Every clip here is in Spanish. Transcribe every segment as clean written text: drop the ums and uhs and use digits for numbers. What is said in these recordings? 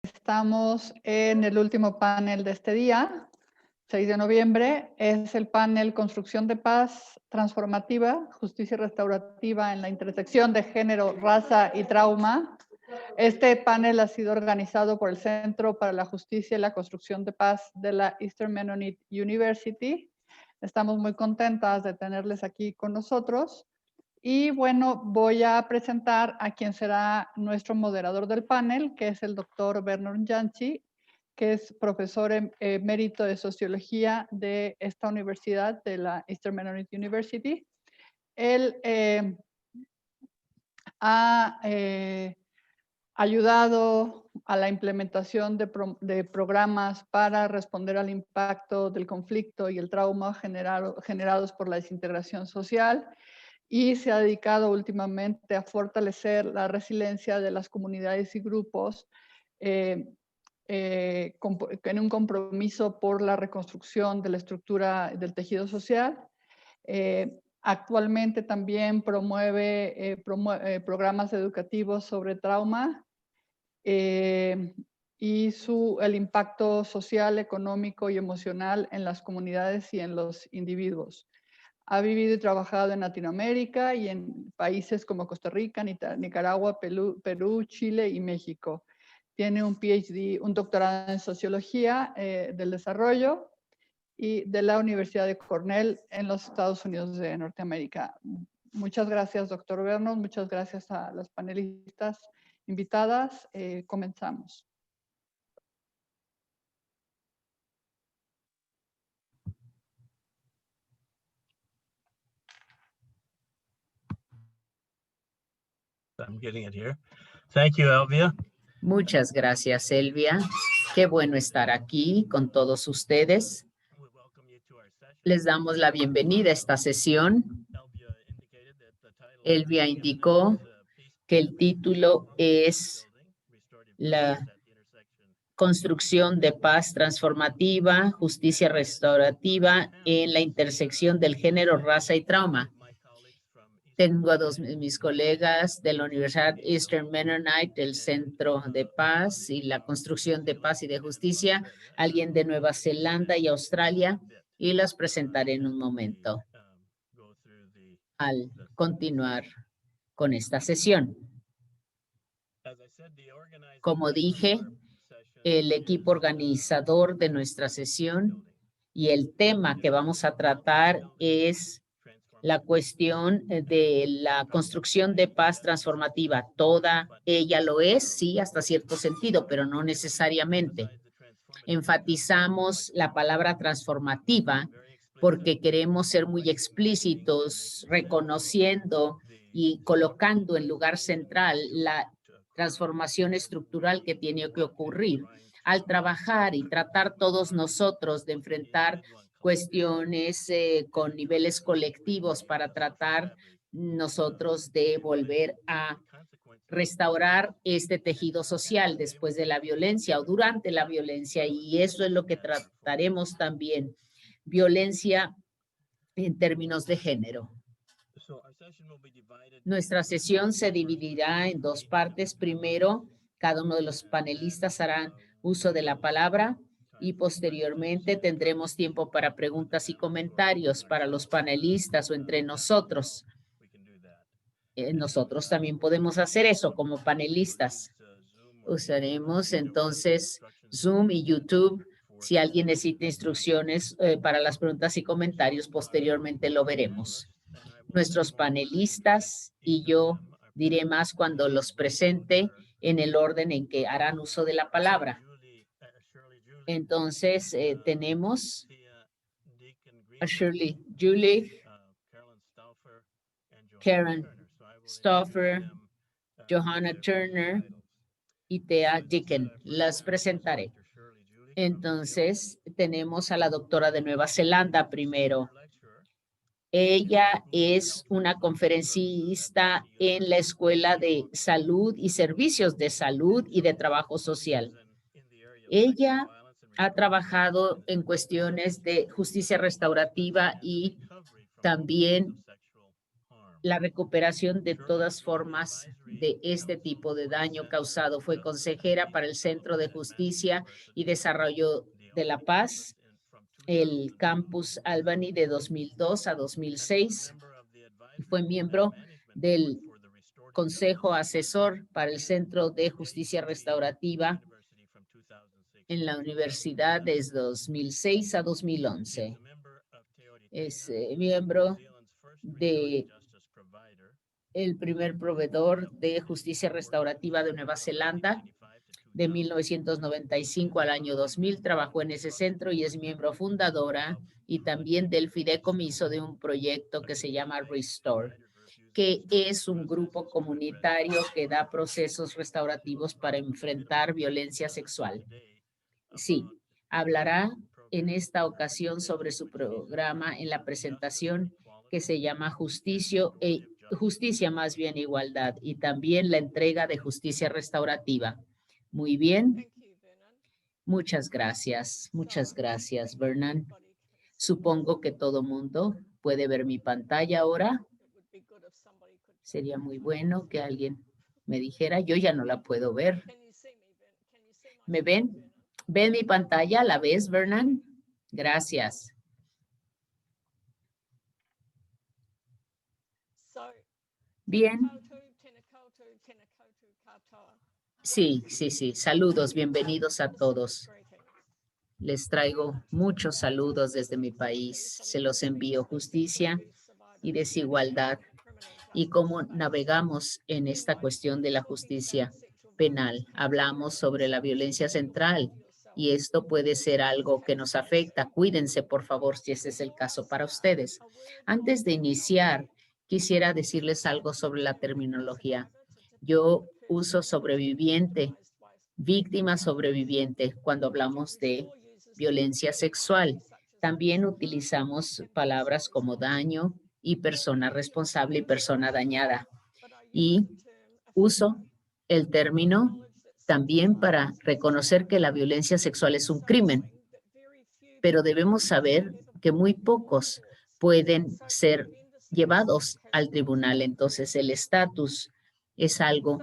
Estamos en el último panel de este día, 6 de noviembre. Es el panel Construcción de Paz Transformativa, Justicia Restaurativa en la intersección de género, raza y trauma. Este panel ha sido organizado por el Centro para la Justicia y la Construcción de Paz de la Eastern Mennonite University. Estamos muy contentas de tenerles aquí con nosotros. Y bueno, voy a presentar a quien será nuestro moderador del panel, que es el doctor Bernard Janchi, que es profesor emérito de Sociología de esta universidad, de la Eastern Mennonite University. Él ha ayudado a la implementación de programas para responder al impacto del conflicto y el trauma generados por la desintegración social, y se ha dedicado últimamente a fortalecer la resiliencia de las comunidades y grupos en un compromiso por la reconstrucción de la estructura del tejido social. Actualmente también promueve programas educativos sobre trauma y el impacto social, económico y emocional en las comunidades y en los individuos. Ha vivido y trabajado en Latinoamérica y en países como Costa Rica, Nicaragua, Perú, Chile y México. Tiene un PhD, un doctorado en Sociología del Desarrollo y de la Universidad de Cornell en los Estados Unidos de Norteamérica. Muchas gracias, doctor Bernos. Muchas gracias a las panelistas invitadas. Comenzamos. I'm getting it here. Thank you, Elvia. Muchas gracias, Elvia. Qué bueno estar aquí con todos ustedes. Les damos la bienvenida a esta sesión. Elvia indicó que el título es la construcción de paz transformativa, justicia restaurativa en la intersección del género, raza y trauma. Tengo a dos de mis colegas de la Universidad Eastern Mennonite, del Centro de Paz y la Construcción de Paz y de Justicia, alguien de Nueva Zelanda y Australia, y las presentaré en un momento al continuar con esta sesión. Como dije, el equipo organizador de nuestra sesión y el tema que vamos a tratar es la cuestión de la construcción de paz transformativa. Toda ella lo es, sí, hasta cierto sentido, pero no necesariamente. Enfatizamos la palabra transformativa porque queremos ser muy explícitos, reconociendo y colocando en lugar central la transformación estructural que tiene que ocurrir al trabajar y tratar todos nosotros de enfrentar cuestiones con niveles colectivos para tratar nosotros de volver a restaurar este tejido social después de la violencia o durante la violencia, y eso es lo que trataremos también, violencia en términos de género. Nuestra sesión se dividirá en dos partes. Primero, cada uno de los panelistas hará uso de la palabra y posteriormente tendremos tiempo para preguntas y comentarios para los panelistas o entre nosotros. Nosotros también podemos hacer eso como panelistas. Usaremos entonces Zoom y YouTube. Si alguien necesita instrucciones para las preguntas y comentarios, posteriormente lo veremos. Nuestros panelistas y yo diré más cuando los presente en el orden en que harán uso de la palabra. Entonces, tenemos a Shirley Julie, Karen Stauffer, Johanna Turner y Thea Dicken. Las presentaré. Entonces, tenemos a la doctora de Nueva Zelanda primero. Ella es una conferencista en la Escuela de Salud y Servicios de Salud y de Trabajo Social. Ella ha trabajado en cuestiones de justicia restaurativa y también la recuperación de todas formas de este tipo de daño causado. Fue consejera para el Centro de Justicia y Desarrollo de la Paz, el Campus Albany de 2002 a 2006. Fue miembro del Consejo Asesor para el Centro de Justicia Restaurativa en la universidad desde 2006 a 2011. Es miembro de el primer proveedor de justicia restaurativa de Nueva Zelanda. De 1995 al año 2000 trabajó en ese centro y es miembro fundadora y también del fideicomiso de un proyecto que se llama Restore, que es un grupo comunitario que da procesos restaurativos para enfrentar violencia sexual. Sí, hablará en esta ocasión sobre su programa en la presentación que se llama Justicia más bien Igualdad y también la entrega de justicia restaurativa. Muy bien. Muchas gracias, Vernon. Supongo que todo mundo puede ver mi pantalla ahora. Sería muy bueno que alguien me dijera, yo ya no la puedo ver. ¿Me ven? ¿Ven mi pantalla? ¿La ves, Vernon? Gracias. Bien. Sí. Saludos, bienvenidos a todos. Les traigo muchos saludos desde mi país. Se los envío. Justicia y desigualdad. Y cómo navegamos en esta cuestión de la justicia penal. Hablamos sobre la violencia central y esto puede ser algo que nos afecta. Cuídense, por favor, si ese es el caso para ustedes. Antes de iniciar, quisiera decirles algo sobre la terminología. Yo uso sobreviviente, víctima sobreviviente, cuando hablamos de violencia sexual. También utilizamos palabras como daño y persona responsable y persona dañada. Y uso el término también para reconocer que la violencia sexual es un crimen, pero debemos saber que muy pocos pueden ser llevados al tribunal. Entonces, el estatus es algo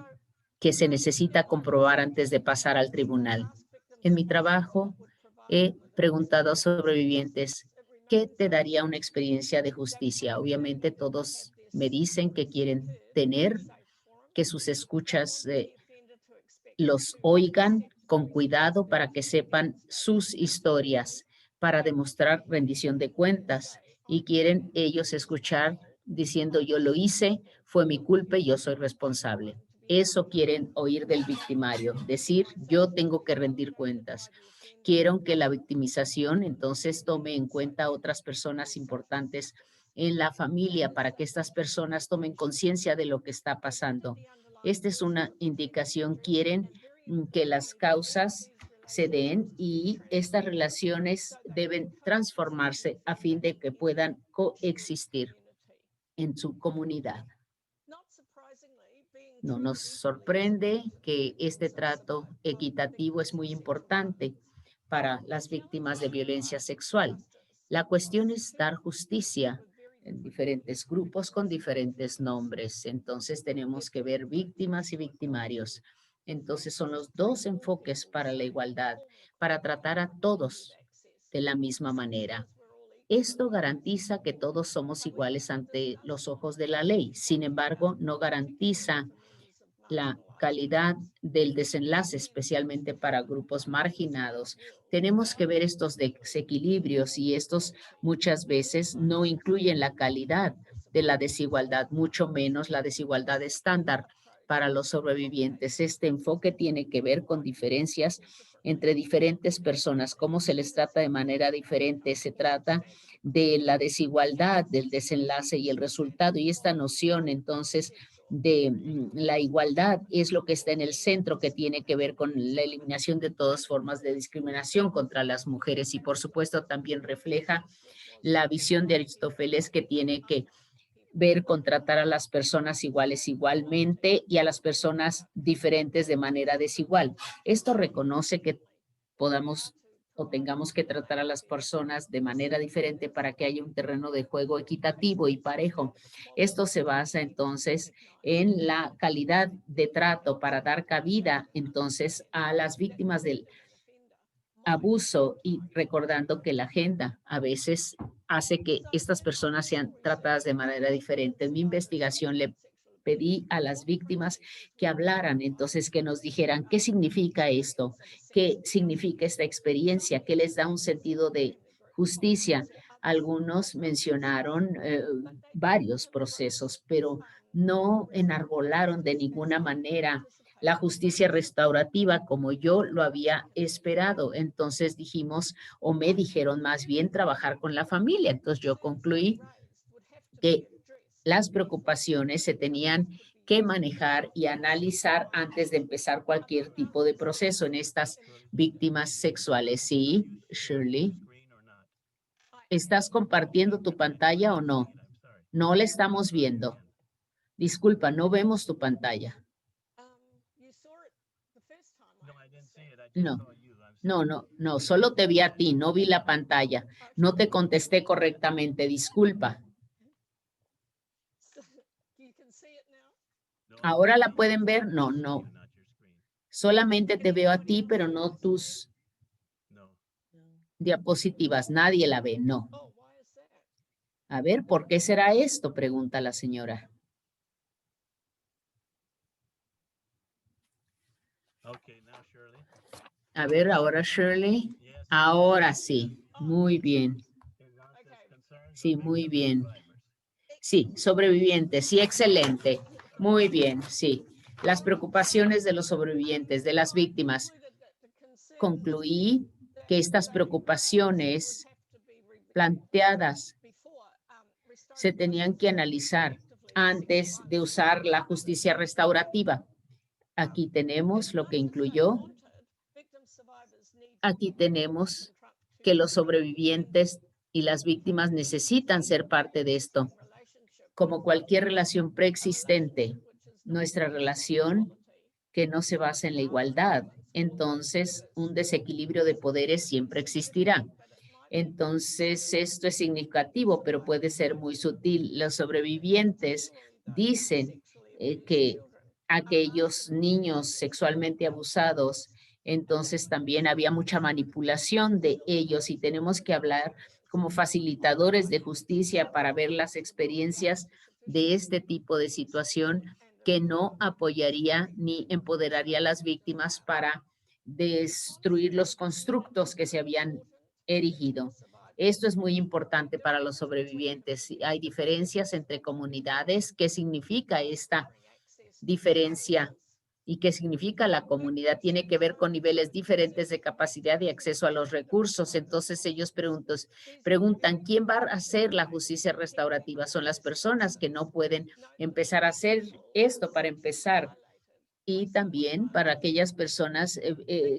que se necesita comprobar antes de pasar al tribunal. En mi trabajo, he preguntado a sobrevivientes, ¿qué te daría una experiencia de justicia? Obviamente, todos me dicen que quieren tener, que sus escuchas los oigan con cuidado para que sepan sus historias, para demostrar rendición de cuentas. Y quieren ellos escuchar diciendo, yo lo hice, fue mi culpa y yo soy responsable. Eso quieren oír del victimario, decir, yo tengo que rendir cuentas. Quiero que la victimización entonces tome en cuenta a otras personas importantes en la familia para que estas personas tomen conciencia de lo que está pasando. Esta es una indicación. Quieren que las causas se den y estas relaciones deben transformarse a fin de que puedan coexistir en su comunidad. No nos sorprende que este trato equitativo es muy importante para las víctimas de violencia sexual. La cuestión es dar justicia en diferentes grupos con diferentes nombres. Entonces tenemos que ver víctimas y victimarios. Entonces son los dos enfoques para la igualdad, para tratar a todos de la misma manera. Esto garantiza que todos somos iguales ante los ojos de la ley. Sin embargo, no garantiza la calidad del desenlace, especialmente para grupos marginados. Tenemos que ver estos desequilibrios y estos muchas veces no incluyen la calidad de la desigualdad, mucho menos la desigualdad estándar para los sobrevivientes. Este enfoque tiene que ver con diferencias entre diferentes personas, cómo se les trata de manera diferente. Se trata de la desigualdad, del desenlace y el resultado. Y esta noción, entonces, de la igualdad es lo que está en el centro, que tiene que ver con la eliminación de todas formas de discriminación contra las mujeres y por supuesto también refleja la visión de Aristóteles, que tiene que ver con tratar a las personas iguales igualmente y a las personas diferentes de manera desigual. Esto reconoce que podamos o tengamos que tratar a las personas de manera diferente para que haya un terreno de juego equitativo y parejo. Esto se basa entonces en la calidad de trato para dar cabida entonces a las víctimas del abuso y recordando que la agenda a veces hace que estas personas sean tratadas de manera diferente. En mi investigación le pedí a las víctimas que hablaran, entonces que nos dijeran qué significa esto, qué significa esta experiencia, qué les da un sentido de justicia. Algunos mencionaron varios procesos, pero no enarbolaron de ninguna manera la justicia restaurativa como yo lo había esperado. Entonces dijimos, o me dijeron más bien, trabajar con la familia. Entonces yo concluí que las preocupaciones se tenían que manejar y analizar antes de empezar cualquier tipo de proceso en estas víctimas sexuales. Sí, Shirley. ¿Estás compartiendo tu pantalla o no? No la estamos viendo. Disculpa, no vemos tu pantalla. No, solo te vi a ti, no vi la pantalla. No te contesté correctamente, disculpa. ¿Ahora la pueden ver? No. Solamente te veo a ti, pero no tus diapositivas. Nadie la ve, no. A ver, ¿por qué será esto? Pregunta la señora. A ver, ahora Shirley. Ahora sí, muy bien. Sí, muy bien. Sí, sobrevivientes, sí, excelente. Muy bien, sí. Las preocupaciones de los sobrevivientes, de las víctimas. Concluí que estas preocupaciones planteadas se tenían que analizar antes de usar la justicia restaurativa. Aquí tenemos lo que incluyó. Aquí tenemos que los sobrevivientes y las víctimas necesitan ser parte de esto. Como cualquier relación preexistente, nuestra relación que no se basa en la igualdad, entonces un desequilibrio de poderes siempre existirá. Entonces, esto es significativo, pero puede ser muy sutil. Los sobrevivientes dicen que aquellos niños sexualmente abusados, entonces también había mucha manipulación de ellos y tenemos que hablar como facilitadores de justicia para ver las experiencias de este tipo de situación que no apoyaría ni empoderaría a las víctimas para destruir los constructos que se habían erigido. Esto es muy importante para los sobrevivientes. Hay diferencias entre comunidades. ¿Qué significa esta diferencia? ¿Y qué significa la comunidad? Tiene que ver con niveles diferentes de capacidad y acceso a los recursos. Entonces ellos preguntan, ¿quién va a hacer la justicia restaurativa? Son las personas que no pueden empezar a hacer esto para empezar. Y también para aquellas personas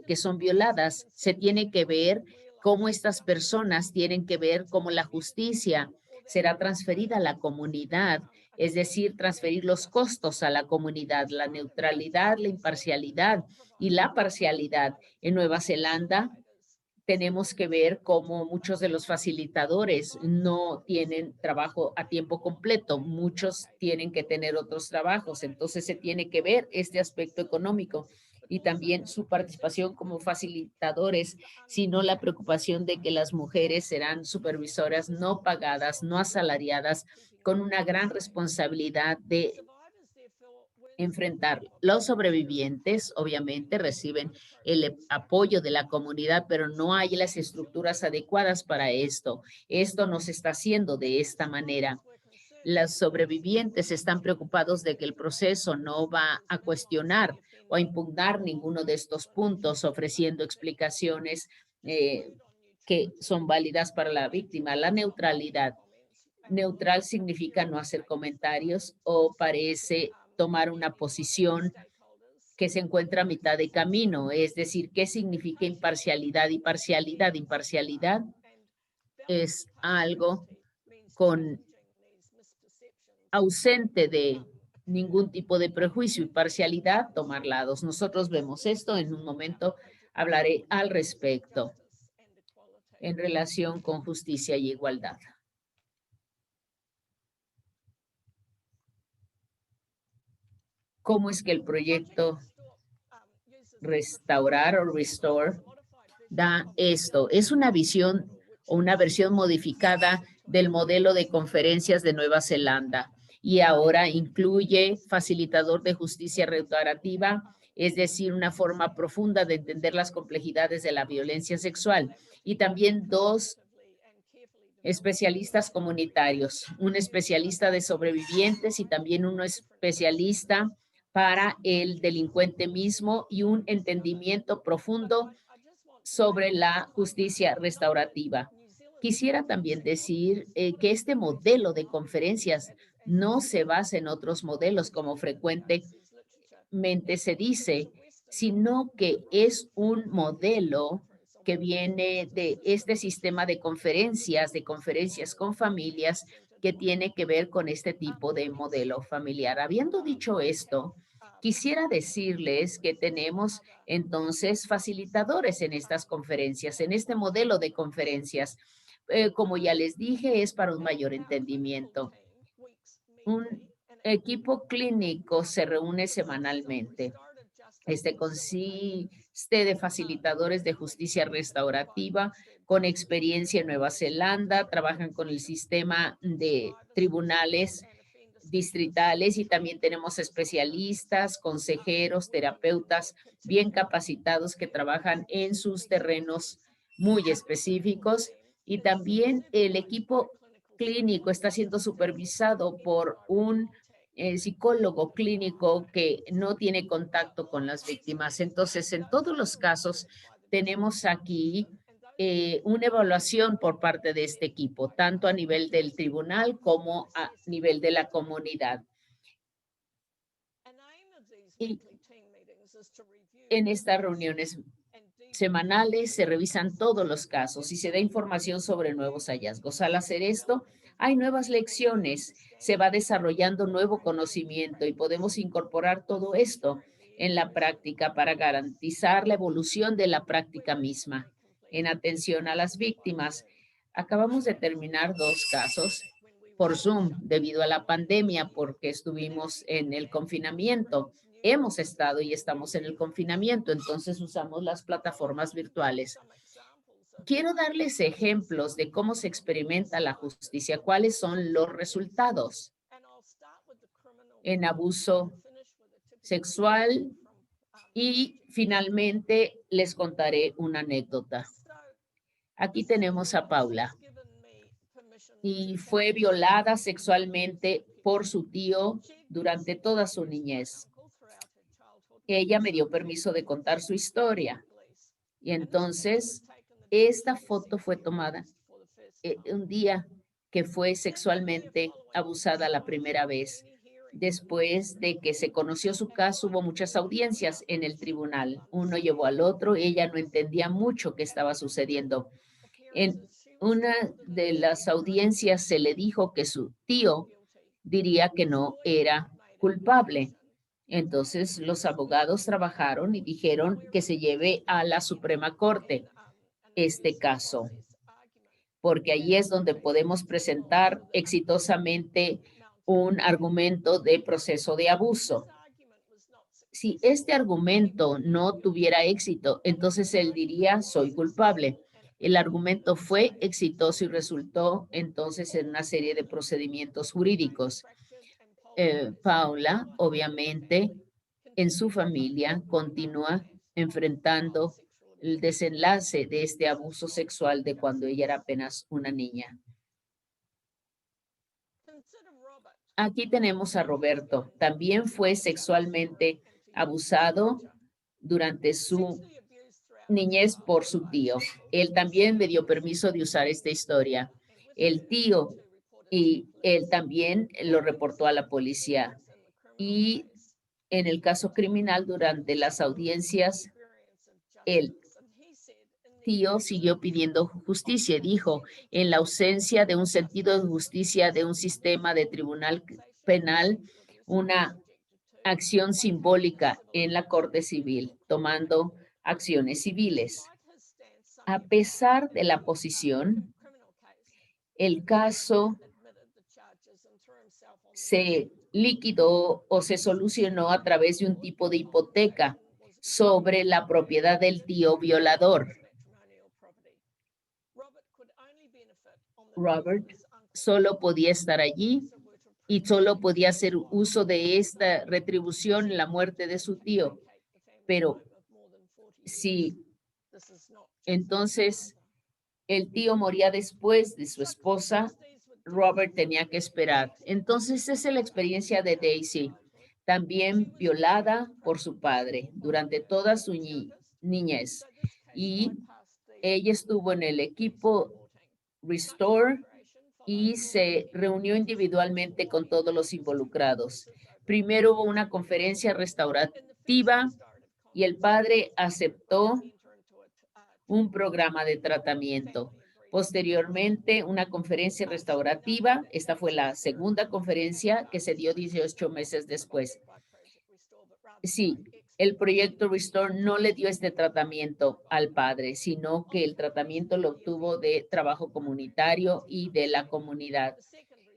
que son violadas, se tiene que ver cómo estas personas tienen que ver cómo la justicia será transferida a la comunidad, es decir, transferir los costos a la comunidad, la neutralidad, la imparcialidad y la parcialidad. En Nueva Zelanda tenemos que ver cómo muchos de los facilitadores no tienen trabajo a tiempo completo, muchos tienen que tener otros trabajos, entonces se tiene que ver este aspecto económico y también su participación como facilitadores, sino la preocupación de que las mujeres serán supervisoras no pagadas, no asalariadas, con una gran responsabilidad de enfrentar. Los sobrevivientes obviamente reciben el apoyo de la comunidad, pero no hay las estructuras adecuadas para esto. Esto no se está haciendo de esta manera. Los sobrevivientes están preocupados de que el proceso no va a cuestionar o a impugnar ninguno de estos puntos, ofreciendo explicaciones que son válidas para la víctima. La neutralidad. Neutral significa no hacer comentarios o parece tomar una posición que se encuentra a mitad de camino. Es decir, ¿qué significa imparcialidad y parcialidad? Imparcialidad es algo con ausente de ningún tipo de prejuicio y parcialidad, tomar lados. Nosotros vemos esto, en un momento hablaré al respecto. en relación con justicia y igualdad. ¿Cómo es que el proyecto Restaurar o Restore da esto? Es una visión o una versión modificada del modelo de conferencias de Nueva Zelanda y ahora incluye facilitador de justicia restaurativa, es decir, una forma profunda de entender las complejidades de la violencia sexual, y también 2 especialistas comunitarios, un especialista de sobrevivientes y también uno especialista para el delincuente mismo y un entendimiento profundo sobre la justicia restaurativa. Quisiera también decir que este modelo de conferencias no se basa en otros modelos, como frecuentemente se dice, sino que es un modelo que viene de este sistema de conferencias con familias, que tiene que ver con este tipo de modelo familiar. Habiendo dicho esto, quisiera decirles que tenemos entonces facilitadores en estas conferencias, en este modelo de conferencias. Como ya les dije, es para un mayor entendimiento. Un equipo clínico se reúne semanalmente. Este consiste de facilitadores de justicia restaurativa con experiencia en Nueva Zelanda, trabajan con el sistema de tribunales distritales y también tenemos especialistas, consejeros, terapeutas bien capacitados que trabajan en sus terrenos muy específicos, y también el equipo clínico está siendo supervisado por un psicólogo clínico que no tiene contacto con las víctimas. Entonces, en todos los casos, tenemos aquí una evaluación por parte de este equipo, tanto a nivel del tribunal como a nivel de la comunidad. Y en estas reuniones semanales se revisan todos los casos y se da información sobre nuevos hallazgos. Al hacer esto, hay nuevas lecciones, se va desarrollando nuevo conocimiento y podemos incorporar todo esto en la práctica para garantizar la evolución de la práctica misma. En atención a las víctimas, acabamos de terminar 2 casos por Zoom debido a la pandemia, porque estuvimos en el confinamiento. Hemos estado y estamos en el confinamiento, entonces usamos las plataformas virtuales. Quiero darles ejemplos de cómo se experimenta la justicia, cuáles son los resultados en abuso sexual, y finalmente les contaré una anécdota. Aquí tenemos a Paula y fue violada sexualmente por su tío durante toda su niñez. Ella me dio permiso de contar su historia. Y entonces, esta foto fue tomada un día que fue sexualmente abusada la primera vez. Después de que se conoció su caso, hubo muchas audiencias en el tribunal. Uno llevó al otro, ella no entendía mucho qué estaba sucediendo. En una de las audiencias se le dijo que su tío diría que no era culpable. Entonces los abogados trabajaron y dijeron que se lleve a la Suprema Corte este caso, porque allí es donde podemos presentar exitosamente un argumento de proceso de abuso. Si este argumento no tuviera éxito, entonces él diría, soy culpable. El argumento fue exitoso y resultó entonces en una serie de procedimientos jurídicos. Paula, obviamente, en su familia continúa enfrentando el desenlace de este abuso sexual de cuando ella era apenas una niña. Aquí tenemos a Roberto. También fue sexualmente abusado durante su niñez por su tío. Él también me dio permiso de usar esta historia. El tío y él también lo reportó a la policía. Y en el caso criminal, durante las audiencias, el tío siguió pidiendo justicia. Dijo, en la ausencia de un sentido de justicia de un sistema de tribunal penal, una acción simbólica en la Corte Civil, tomando acciones civiles. A pesar de la posición, el caso se liquidó o se solucionó a través de un tipo de hipoteca sobre la propiedad del tío violador. Robert solo podía estar allí y solo podía hacer uso de esta retribución en la muerte de su tío. Pero si entonces el tío moría después de su esposa, Robert tenía que esperar. Entonces esa es la experiencia de Daisy, también violada por su padre durante toda su niñez. Y ella estuvo en el equipo Restore y se reunió individualmente con todos los involucrados. Primero hubo una conferencia restaurativa y el padre aceptó un programa de tratamiento. Posteriormente, una conferencia restaurativa. Esta fue la segunda conferencia que se dio 18 meses después. Sí, el proyecto Restore no le dio este tratamiento al padre, sino que el tratamiento lo obtuvo de trabajo comunitario y de la comunidad.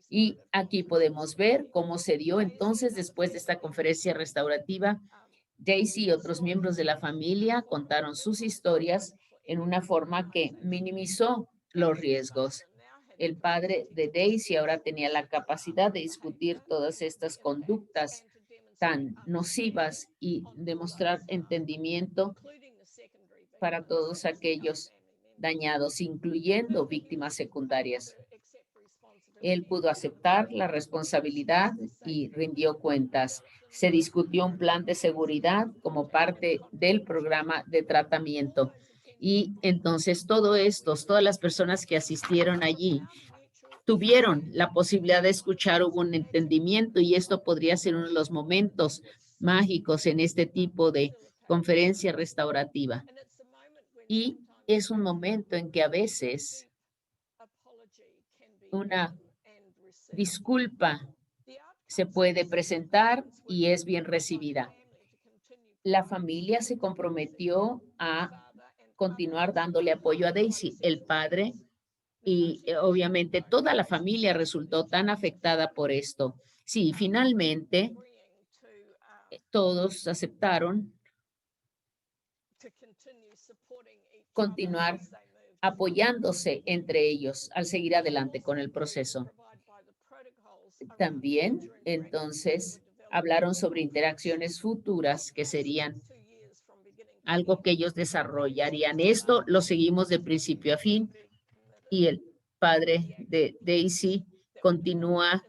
Y aquí podemos ver cómo se dio entonces después de esta conferencia restaurativa. Daisy y otros miembros de la familia contaron sus historias en una forma que minimizó los riesgos. El padre de Daisy ahora tenía la capacidad de discutir todas estas conductas tan nocivas y demostrar entendimiento para todos aquellos dañados, incluyendo víctimas secundarias. Él pudo aceptar la responsabilidad y rindió cuentas. Se discutió un plan de seguridad como parte del programa de tratamiento. Y entonces todas las personas que asistieron allí tuvieron la posibilidad de escuchar, hubo un entendimiento y esto podría ser uno de los momentos mágicos en este tipo de conferencia restaurativa. Y es un momento en que a veces una disculpa se puede presentar y es bien recibida. La familia se comprometió a continuar dándole apoyo a Daisy, el padre, y obviamente toda la familia resultó tan afectada por esto. Sí, finalmente todos aceptaron continuar apoyándose entre ellos al seguir adelante con el proceso. También, entonces, hablaron sobre interacciones futuras que serían algo que ellos desarrollarían. Esto lo seguimos de principio a fin y el padre de Daisy continúa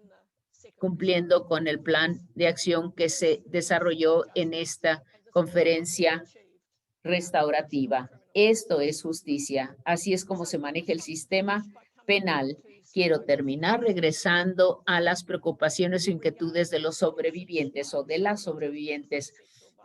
cumpliendo con el plan de acción que se desarrolló en esta conferencia restaurativa. Esto es justicia. Así es como se maneja el sistema penal. Quiero terminar regresando a las preocupaciones o inquietudes de los sobrevivientes o de las sobrevivientes.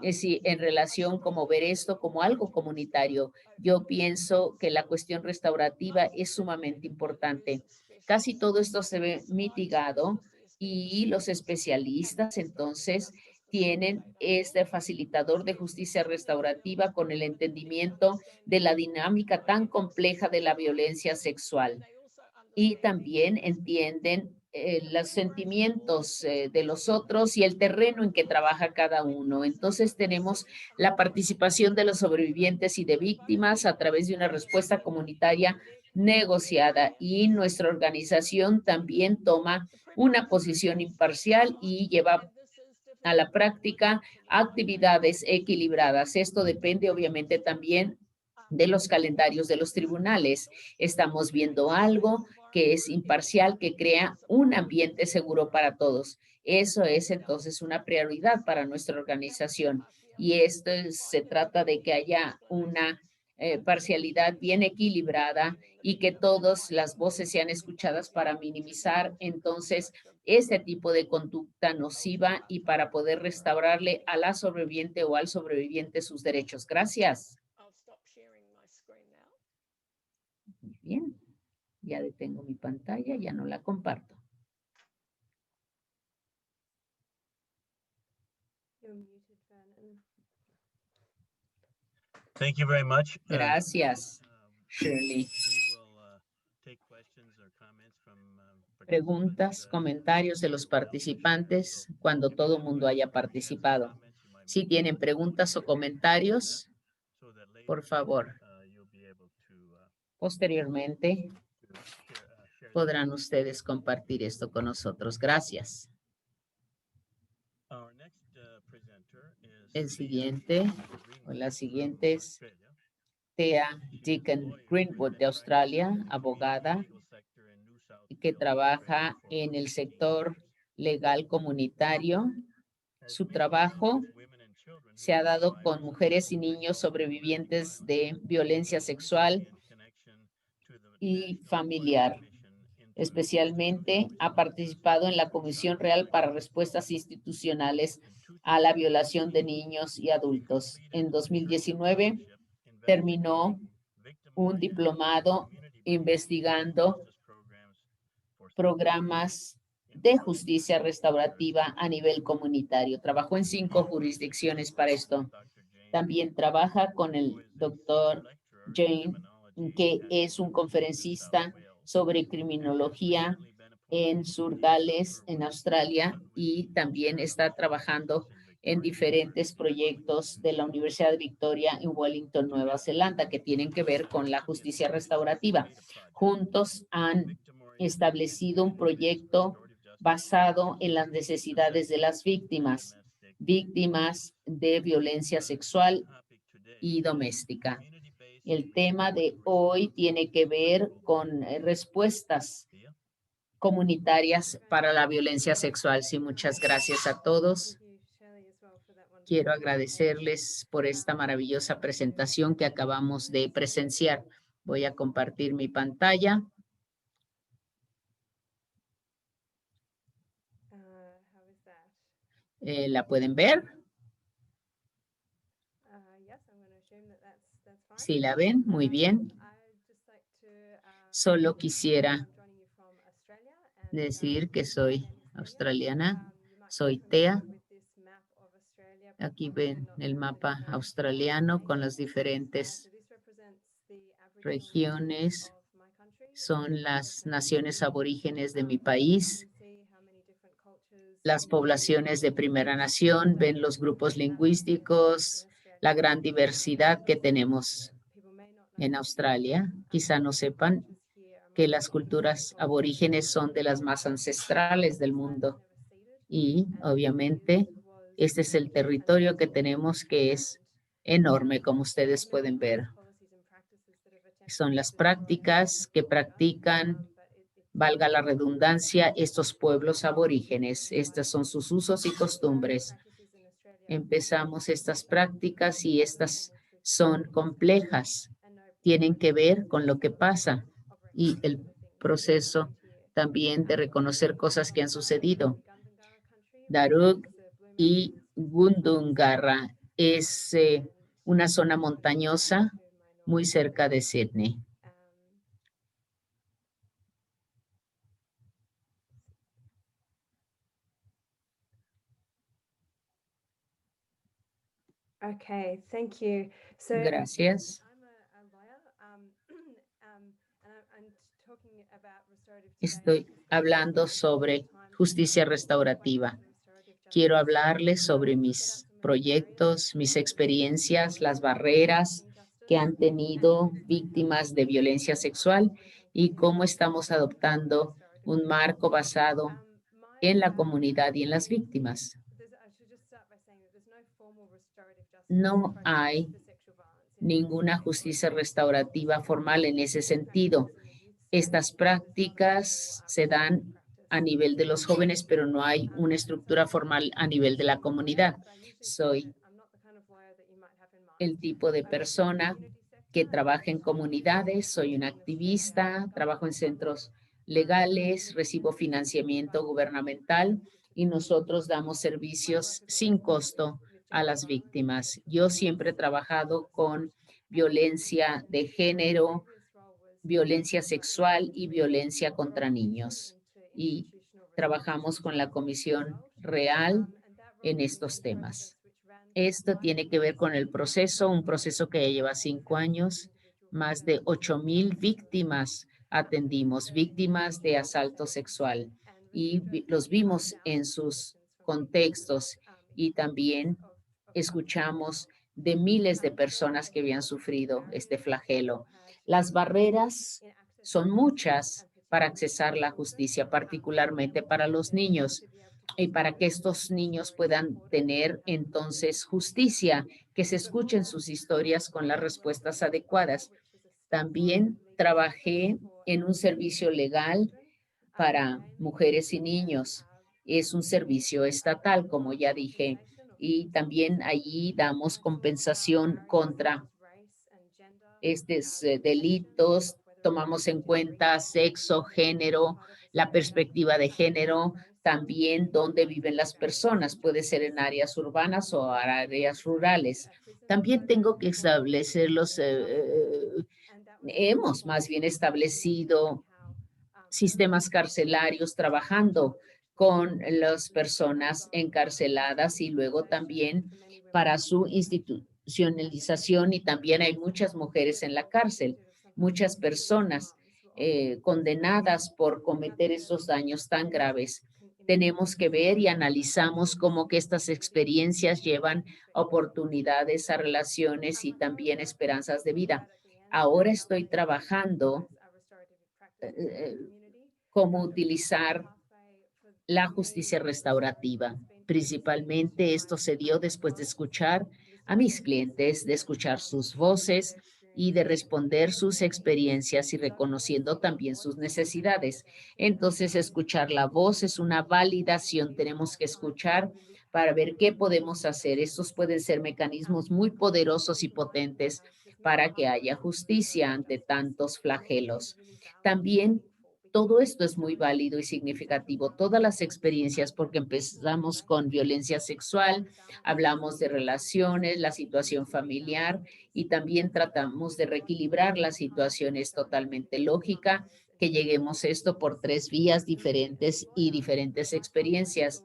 En relación como ver esto como algo comunitario, yo pienso que la cuestión restaurativa es sumamente importante. Casi todo esto se ve mitigado y los especialistas entonces tienen este facilitador de justicia restaurativa con el entendimiento de la dinámica tan compleja de la violencia sexual. Y también entienden los sentimientos de los otros y el terreno en que trabaja cada uno. Entonces tenemos la participación de los sobrevivientes y de víctimas a través de una respuesta comunitaria negociada y nuestra organización también toma una posición imparcial y lleva a la práctica actividades equilibradas. Esto depende obviamente también de los calendarios de los tribunales. Estamos viendo algo que es imparcial, que crea un ambiente seguro para todos. Eso es entonces una prioridad para nuestra organización. Y esto se trata de que haya una parcialidad bien equilibrada y que todas las voces sean escuchadas para minimizar entonces este tipo de conducta nociva y para poder restaurarle a la sobreviviente o al sobreviviente sus derechos. Gracias. Muy bien, ya detengo mi pantalla, ya no la comparto. Thank you very much. Gracias. Shirley. Preguntas, comentarios de los participantes cuando todo el mundo haya participado. Si tienen preguntas o comentarios, por favor. Posteriormente, podrán ustedes compartir esto con nosotros. Gracias. El siguiente, o la siguiente es Thea Deacon Greenwood de Australia, abogada que trabaja en el sector legal comunitario. Su trabajo se ha dado con mujeres y niños sobrevivientes de violencia sexual y familiar. Especialmente ha participado en la Comisión Real para Respuestas Institucionales a la Violación de Niños y Adultos. En 2019 terminó un diplomado investigando programas de justicia restaurativa a nivel comunitario. Trabajó en 5 jurisdicciones para esto. También trabaja con el doctor Jane, que es un conferencista sobre criminología en Sur Gales, en Australia, y también está trabajando en diferentes proyectos de la Universidad de Victoria en Wellington, Nueva Zelanda, que tienen que ver con la justicia restaurativa. Juntos han establecido un proyecto basado en las necesidades de las víctimas de violencia sexual y doméstica. El tema de hoy tiene que ver con respuestas comunitarias para la violencia sexual. Sí, muchas gracias a todos. Quiero agradecerles por esta maravillosa presentación que acabamos de presenciar. Voy a compartir mi pantalla. ¿La pueden ver? Sí, la ven, muy bien. Solo quisiera decir que soy australiana, soy Thea. Aquí ven el mapa australiano con las diferentes regiones. Son las naciones aborígenes de mi país. Las poblaciones de primera nación, ven los grupos lingüísticos, la gran diversidad que tenemos en Australia. Quizá no sepan que las culturas aborígenes son de las más ancestrales del mundo. Y obviamente este es el territorio que tenemos, que es enorme, como ustedes pueden ver. Son las prácticas que practican, valga la redundancia, estos pueblos aborígenes. Estos son sus usos y costumbres. Empezamos estas prácticas y estas son complejas. Tienen que ver con lo que pasa y el proceso también de reconocer cosas que han sucedido. Darug y Gundungurra es una zona montañosa muy cerca de Sydney. Okay, thank you. So, Gracias. Estoy hablando sobre justicia restaurativa. Quiero hablarles sobre mis proyectos, mis experiencias, las barreras que han tenido víctimas de violencia sexual y cómo estamos adoptando un marco basado en la comunidad y en las víctimas. No hay ninguna justicia restaurativa formal en ese sentido. Estas prácticas se dan a nivel de los jóvenes, pero no hay una estructura formal a nivel de la comunidad. Soy el tipo de persona que trabaja en comunidades, soy una activista, trabajo en centros legales, recibo financiamiento gubernamental y nosotros damos servicios sin costo a las víctimas. Yo siempre he trabajado con violencia de género, violencia sexual y violencia contra niños. Y trabajamos con la Comisión Real en estos temas. Esto tiene que ver con el proceso, un proceso que ya lleva 5 años, Más de 8,000 víctimas atendimos, víctimas de asalto sexual, y los vimos en sus contextos, y también escuchamos de miles de personas que habían sufrido este flagelo. Las barreras son muchas para accesar la justicia, particularmente para los niños, y para que estos niños puedan tener entonces justicia, que se escuchen sus historias con las respuestas adecuadas. También trabajé en un servicio legal para mujeres y niños. Es un servicio estatal, como ya dije, y también allí damos compensación contra estos delitos. Tomamos en cuenta sexo, género, la perspectiva de género, también dónde viven las personas. Puede ser en áreas urbanas o áreas rurales. También tengo que establecer hemos más bien establecido sistemas carcelarios trabajando con las personas encarceladas, y luego también para su institucionalización, y también hay muchas mujeres en la cárcel, muchas personas condenadas por cometer esos daños tan graves. Tenemos que ver y analizamos cómo que estas experiencias llevan oportunidades a relaciones y también esperanzas de vida. Ahora estoy trabajando cómo utilizar la justicia restaurativa. Principalmente esto se dio después de escuchar a mis clientes, de escuchar sus voces y de responder sus experiencias y reconociendo también sus necesidades. Entonces, escuchar la voz es una validación. Tenemos que escuchar para ver qué podemos hacer. Estos pueden ser mecanismos muy poderosos y potentes para que haya justicia ante tantos flagelos. También todo esto es muy válido y significativo, todas las experiencias, porque empezamos con violencia sexual, hablamos de relaciones, la situación familiar, y también tratamos de reequilibrar la situación. Es totalmente lógica que lleguemos a esto por 3 vías diferentes y diferentes experiencias.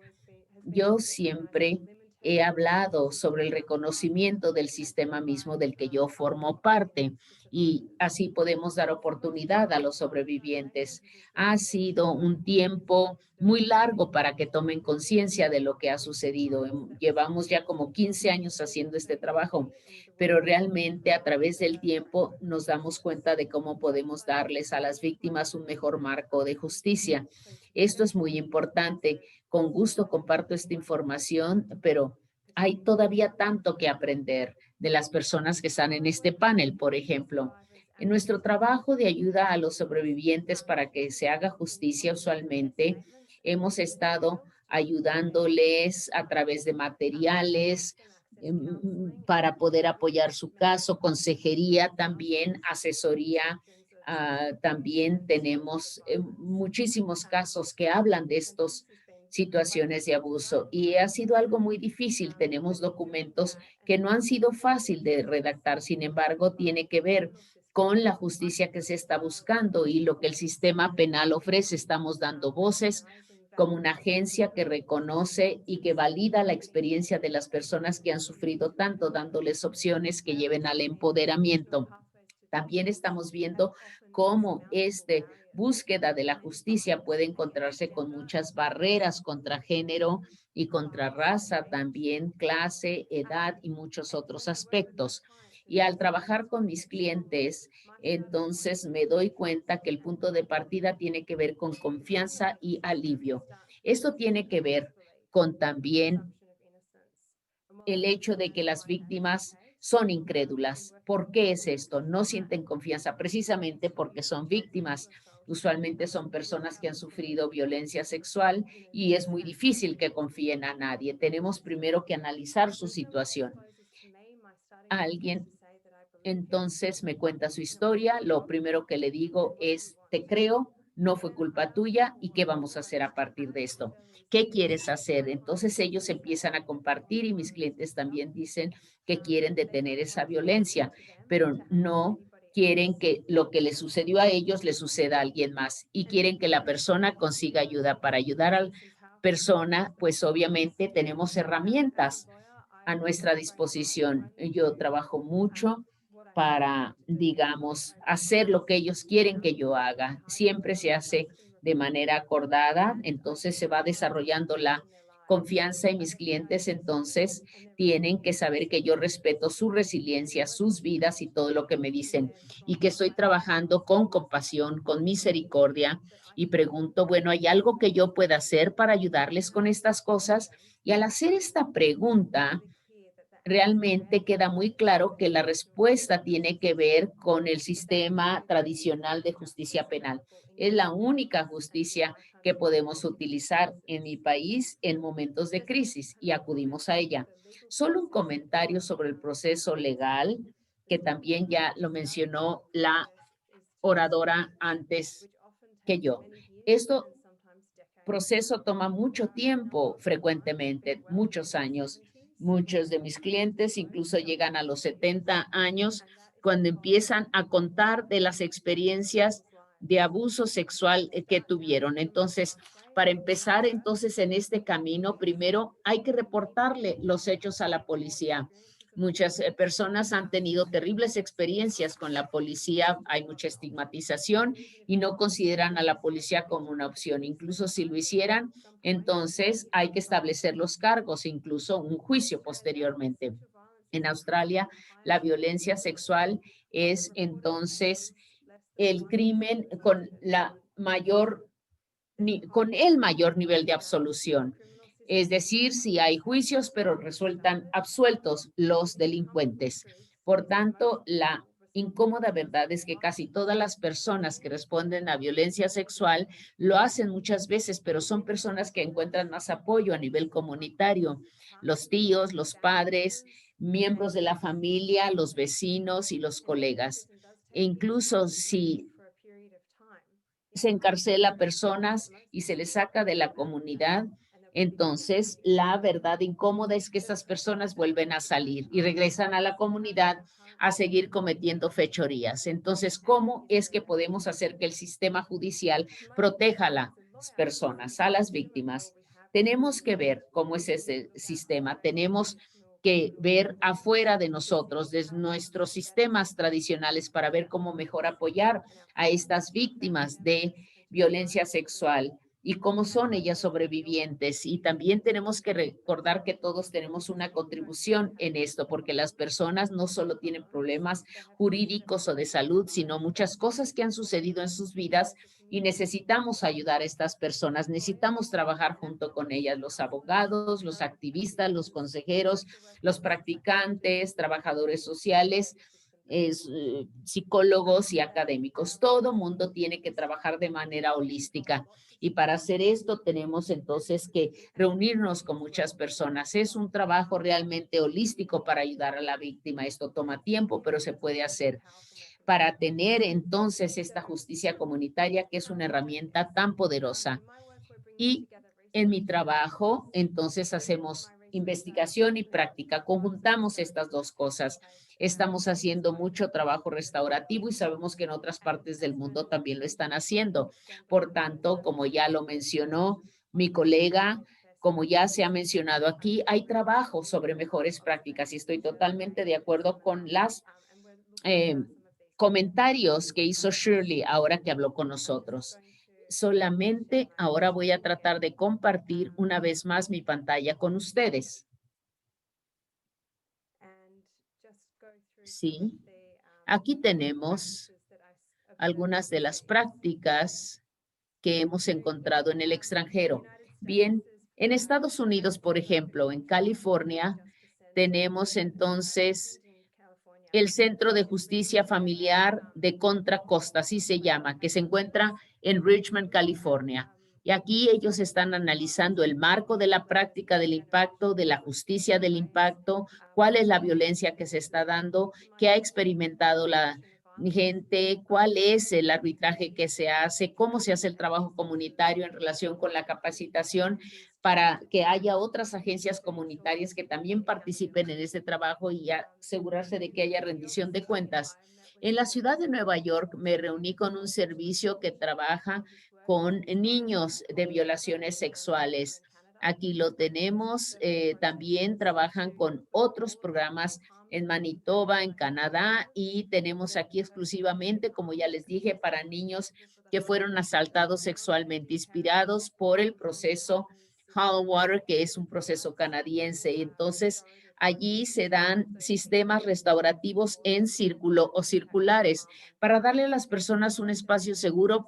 Yo siempre he hablado sobre el reconocimiento del sistema mismo del que yo formo parte, y así podemos dar oportunidad a los sobrevivientes. Ha sido un tiempo muy largo para que tomen conciencia de lo que ha sucedido. Llevamos ya como 15 años haciendo este trabajo, pero realmente a través del tiempo nos damos cuenta de cómo podemos darles a las víctimas un mejor marco de justicia. Esto es muy importante. Con gusto comparto esta información, pero hay todavía tanto que aprender de las personas que están en este panel. Por ejemplo, en nuestro trabajo de ayuda a los sobrevivientes para que se haga justicia, usualmente hemos estado ayudándoles a través de materiales para poder apoyar su caso, consejería también, asesoría. También tenemos muchísimos casos que hablan de estos situaciones de abuso, y ha sido algo muy difícil. Tenemos documentos que no han sido fácil de redactar, sin embargo, tiene que ver con la justicia que se está buscando y lo que el sistema penal ofrece. Estamos dando voces como una agencia que reconoce y que valida la experiencia de las personas que han sufrido tanto, dándoles opciones que lleven al empoderamiento. También estamos viendo cómo búsqueda de la justicia puede encontrarse con muchas barreras contra género y contra raza, también clase, edad y muchos otros aspectos. Y al trabajar con mis clientes, entonces me doy cuenta que el punto de partida tiene que ver con confianza y alivio. Esto tiene que ver con también el hecho de que las víctimas son incrédulas. ¿Por qué es esto? No sienten confianza precisamente porque son víctimas. Usualmente son personas que han sufrido violencia sexual y es muy difícil que confíen a nadie. Tenemos primero que analizar su situación. Alguien entonces me cuenta su historia. Lo primero que le digo es, te creo, no fue culpa tuya, ¿y qué vamos a hacer a partir de esto? ¿Qué quieres hacer? Entonces ellos empiezan a compartir, y mis clientes también dicen que quieren detener esa violencia, pero no quieren que lo que le sucedió a ellos le suceda a alguien más, y quieren que la persona consiga ayuda. Para ayudar a la persona, pues obviamente tenemos herramientas a nuestra disposición. Yo trabajo mucho para, digamos, hacer lo que ellos quieren que yo haga. Siempre se hace de manera acordada, entonces se va desarrollando la confianza en mis clientes, entonces tienen que saber que yo respeto su resiliencia, sus vidas y todo lo que me dicen y que estoy trabajando con compasión, con misericordia y pregunto, bueno, ¿hay algo que yo pueda hacer para ayudarles con estas cosas? Y al hacer esta pregunta, realmente queda muy claro que la respuesta tiene que ver con el sistema tradicional de justicia penal. Es la única justicia que podemos utilizar en mi país en momentos de crisis y acudimos a ella. Solo un comentario sobre el proceso legal, que también ya lo mencionó la oradora antes que yo. Esto proceso toma mucho tiempo, frecuentemente, muchos años. Muchos de mis clientes incluso llegan a los 70 años cuando empiezan a contar de las experiencias de abuso sexual que tuvieron. Entonces, para empezar entonces en este camino, primero hay que reportarle los hechos a la policía. Muchas personas han tenido terribles experiencias con la policía, hay mucha estigmatización y no consideran a la policía como una opción. Incluso si lo hicieran, entonces hay que establecer los cargos, incluso un juicio posteriormente. En Australia, la violencia sexual es entonces el crimen con la mayor con el mayor nivel de absolución. Es decir, si hay juicios, pero resultan absueltos los delincuentes. Por tanto, la incómoda verdad es que casi todas las personas que responden a violencia sexual lo hacen muchas veces, pero son personas que encuentran más apoyo a nivel comunitario. Los tíos, los padres, miembros de la familia, los vecinos y los colegas. E incluso si se encarcela a personas y se les saca de la comunidad, entonces la verdad incómoda es que estas personas vuelven a salir y regresan a la comunidad a seguir cometiendo fechorías. Entonces, ¿cómo es que podemos hacer que el sistema judicial proteja a las personas, a las víctimas? Tenemos que ver cómo es ese sistema. Tenemos que ver afuera de nosotros, de nuestros sistemas tradicionales, para ver cómo mejor apoyar a estas víctimas de violencia sexual y cómo son ellas sobrevivientes. Y también tenemos que recordar que todos tenemos una contribución en esto, porque las personas no solo tienen problemas jurídicos o de salud, sino muchas cosas que han sucedido en sus vidas y necesitamos ayudar a estas personas. Necesitamos trabajar junto con ellas, los abogados, los activistas, los consejeros, los practicantes, trabajadores sociales, psicólogos y académicos. Todo mundo tiene que trabajar de manera holística. Y para hacer esto tenemos entonces que reunirnos con muchas personas. Es un trabajo realmente holístico para ayudar a la víctima. Esto toma tiempo, pero se puede hacer para tener entonces esta justicia comunitaria, que es una herramienta tan poderosa. Y en mi trabajo, entonces hacemos investigación y práctica, conjuntamos estas dos cosas. Estamos haciendo mucho trabajo restaurativo y sabemos que en otras partes del mundo también lo están haciendo. Por tanto, como ya lo mencionó mi colega, como ya se ha mencionado aquí, hay trabajo sobre mejores prácticas y estoy totalmente de acuerdo con las comentarios que hizo Shirley ahora que habló con nosotros. Solamente ahora voy a tratar de compartir una vez más mi pantalla con ustedes. Sí, aquí tenemos algunas de las prácticas que hemos encontrado en el extranjero. Bien, en Estados Unidos, por ejemplo, en California, tenemos entonces el Centro de Justicia Familiar de Contra Costa, así se llama, que se encuentra en Richmond, California. Y aquí ellos están analizando el marco de la práctica del impacto, de la justicia del impacto, cuál es la violencia que se está dando, qué ha experimentado la gente, cuál es el arbitraje que se hace, cómo se hace el trabajo comunitario en relación con la capacitación para que haya otras agencias comunitarias que también participen en este trabajo y asegurarse de que haya rendición de cuentas. En la ciudad de Nueva York me reuní con un servicio que trabaja con niños de violaciones sexuales. Aquí lo tenemos, también trabajan con otros programas en Manitoba, en Canadá, y tenemos aquí exclusivamente, como ya les dije, para niños que fueron asaltados sexualmente, inspirados por el proceso Hollow Water, que es un proceso canadiense. Entonces, allí se dan sistemas restaurativos en círculo o circulares para darle a las personas un espacio seguro,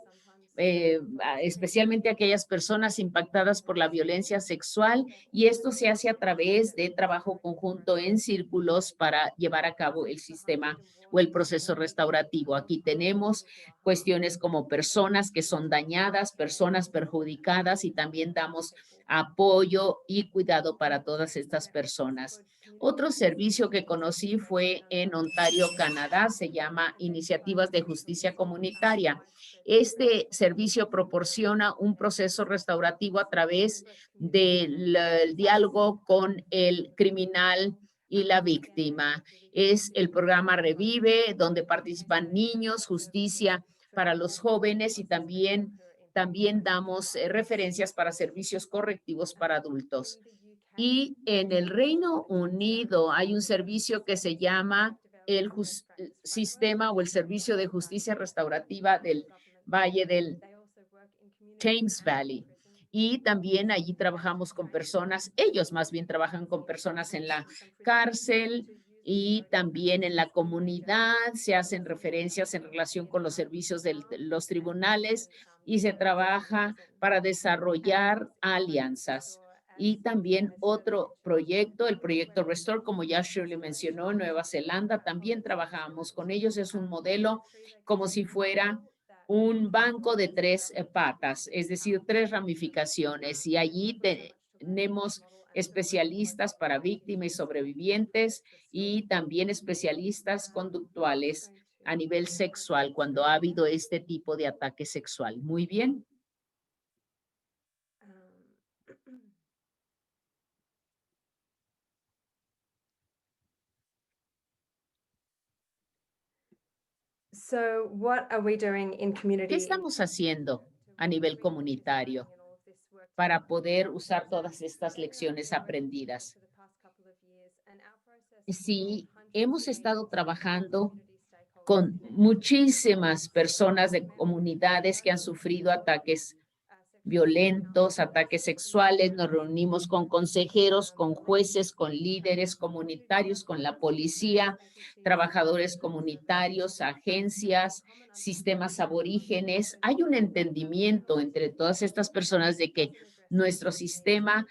especialmente aquellas personas impactadas por la violencia sexual, y esto se hace a través de trabajo conjunto en círculos para llevar a cabo el sistema o el proceso restaurativo. Aquí tenemos cuestiones como personas que son dañadas, personas perjudicadas, y también damos apoyo y cuidado para todas estas personas. Otro servicio que conocí fue en Ontario, Canadá, se llama Iniciativas de Justicia Comunitaria. Este servicio proporciona un proceso restaurativo a través del diálogo con el criminal y la víctima. Es el programa Revive, donde participan niños, justicia para los jóvenes, y también damos referencias para servicios correctivos para adultos. Y en el Reino Unido hay un servicio que se llama el sistema o el servicio de justicia restaurativa del Valle del Thames Valley. Y también allí trabajamos con personas, ellos más bien trabajan con personas en la cárcel y también en la comunidad. Se hacen referencias en relación con los servicios de los tribunales y se trabaja para desarrollar alianzas. Y también otro proyecto, el proyecto Restore, como ya Shirley mencionó, en Nueva Zelanda, también trabajamos con ellos. Es un modelo como si fuera un banco de 3 patas, es decir, 3 ramificaciones, y allí tenemos especialistas para víctimas y sobrevivientes, y también especialistas conductuales a nivel sexual cuando ha habido este tipo de ataque sexual. Muy bien. So what are we doing in community? ¿Qué estamos haciendo a nivel comunitario para poder usar todas estas lecciones aprendidas? Sí, hemos estado trabajando con muchísimas personas de comunidades que han sufrido ataques violentos, ataques sexuales. Nos reunimos con consejeros, con jueces, con líderes comunitarios, con la policía, trabajadores comunitarios, agencias, sistemas aborígenes. Hay un entendimiento entre todas estas personas de que nuestro sistema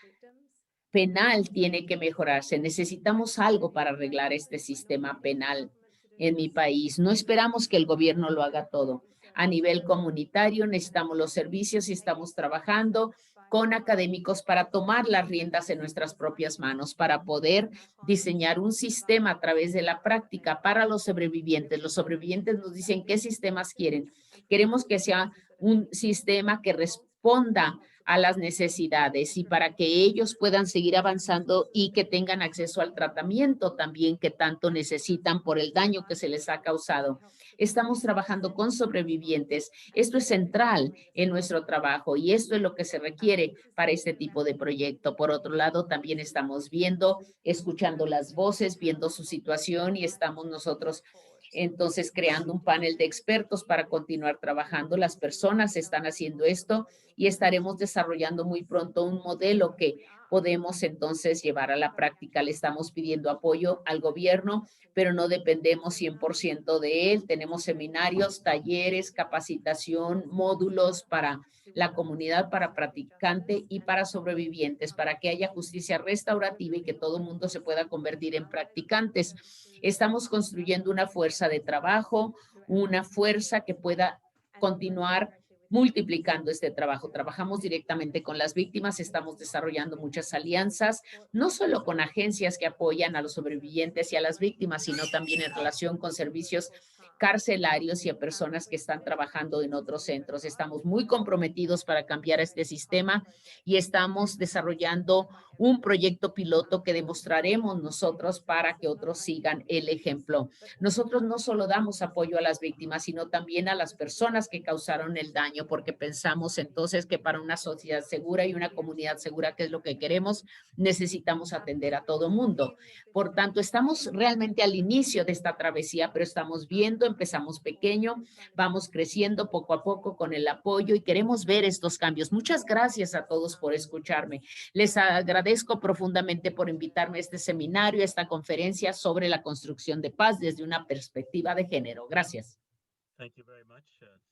penal tiene que mejorarse. Necesitamos algo para arreglar este sistema penal en mi país. No esperamos que el gobierno lo haga todo. A nivel comunitario necesitamos los servicios y estamos trabajando con académicos para tomar las riendas en nuestras propias manos, para poder diseñar un sistema a través de la práctica para los sobrevivientes. Los sobrevivientes nos dicen qué sistemas quieren. Queremos que sea un sistema que responda a las necesidades y para que ellos puedan seguir avanzando y que tengan acceso al tratamiento también que tanto necesitan por el daño que se les ha causado. Estamos trabajando con sobrevivientes. Esto es central en nuestro trabajo y esto es lo que se requiere para este tipo de proyecto. Por otro lado, también estamos viendo, escuchando las voces, viendo su situación, y estamos nosotros entonces creando un panel de expertos para continuar trabajando. Las personas están haciendo esto y estaremos desarrollando muy pronto un modelo que podemos entonces llevar a la práctica. Le estamos pidiendo apoyo al gobierno, pero no dependemos 100% de él. Tenemos seminarios, talleres, capacitación, módulos para la comunidad, para practicante y para sobrevivientes, para que haya justicia restaurativa y que todo el mundo se pueda convertir en practicantes. Estamos construyendo una fuerza de trabajo, una fuerza que pueda continuar multiplicando este trabajo. Trabajamos directamente con las víctimas, estamos desarrollando muchas alianzas, no solo con agencias que apoyan a los sobrevivientes y a las víctimas, sino también en relación con servicios carcelarios y a personas que están trabajando en otros centros. Estamos muy comprometidos para cambiar este sistema y estamos desarrollando un proyecto piloto que demostraremos nosotros para que otros sigan el ejemplo. Nosotros no solo damos apoyo a las víctimas, sino también a las personas que causaron el daño, porque pensamos entonces que para una sociedad segura y una comunidad segura, que es lo que queremos, necesitamos atender a todo mundo. Por tanto, estamos realmente al inicio de esta travesía, pero estamos viendo, empezamos pequeño, vamos creciendo poco a poco con el apoyo y queremos ver estos cambios. Muchas gracias a todos por escucharme. Les agradezco profundamente por invitarme a este seminario, a esta conferencia sobre la construcción de paz desde una perspectiva de género. Gracias.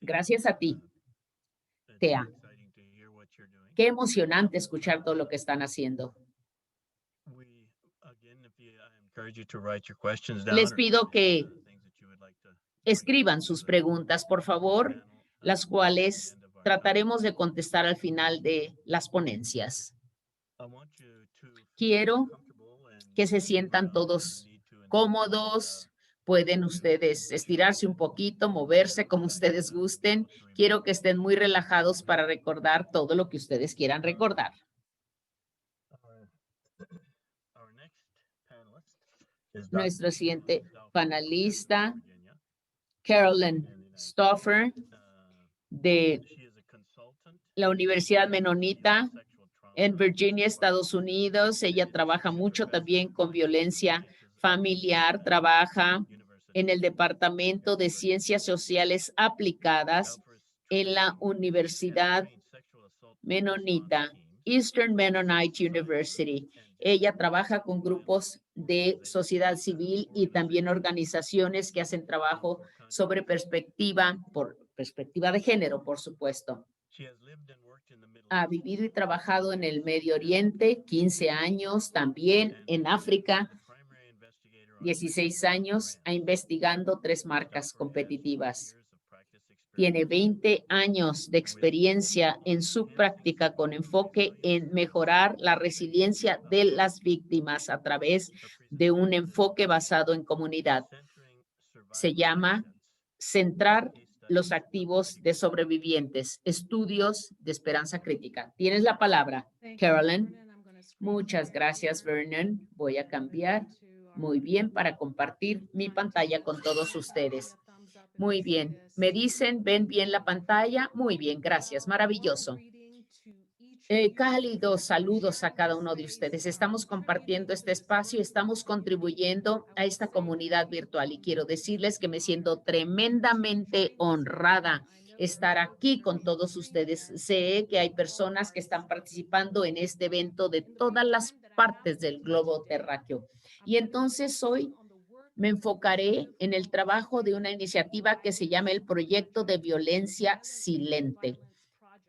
Gracias a ti, Thea. Qué emocionante escuchar todo lo que están haciendo. Les pido que escriban sus preguntas, por favor, las cuales trataremos de contestar al final de las ponencias. Quiero que se sientan todos cómodos. Pueden ustedes estirarse un poquito, moverse como ustedes gusten. Quiero que estén muy relajados para recordar todo lo que ustedes quieran recordar. Nuestro siguiente panelista, Carolyn Stauffer, de la Universidad Menonita en Virginia, Estados Unidos. Ella trabaja mucho también con violencia familiar, trabaja en el Departamento de Ciencias Sociales Aplicadas en la Universidad Menonita, Eastern Mennonite University. Ella trabaja con grupos de sociedad civil y también organizaciones que hacen trabajo sobre perspectiva de género, por supuesto. Ha vivido y trabajado en el Medio Oriente, 15 años, también en África, 16 años, investigando 3 marcas competitivas. Tiene 20 años de experiencia en su práctica con enfoque en mejorar la resiliencia de las víctimas a través de un enfoque basado en comunidad. Se llama Centrar los activos de sobrevivientes, estudios de esperanza crítica. Tienes la palabra, Carolyn. Muchas gracias, Vernon. Voy a cambiar muy bien para compartir mi pantalla con todos ustedes. Muy bien. ¿Me dicen, ven bien la pantalla? Muy bien, gracias. Maravilloso. Cálidos saludos a cada uno de ustedes. Estamos compartiendo este espacio, estamos contribuyendo a esta comunidad virtual y quiero decirles que me siento tremendamente honrada estar aquí con todos ustedes. Sé que hay personas que están participando en este evento de todas las partes del globo terráqueo. Y entonces hoy me enfocaré en el trabajo de una iniciativa que se llama el Proyecto de Violencia Silente.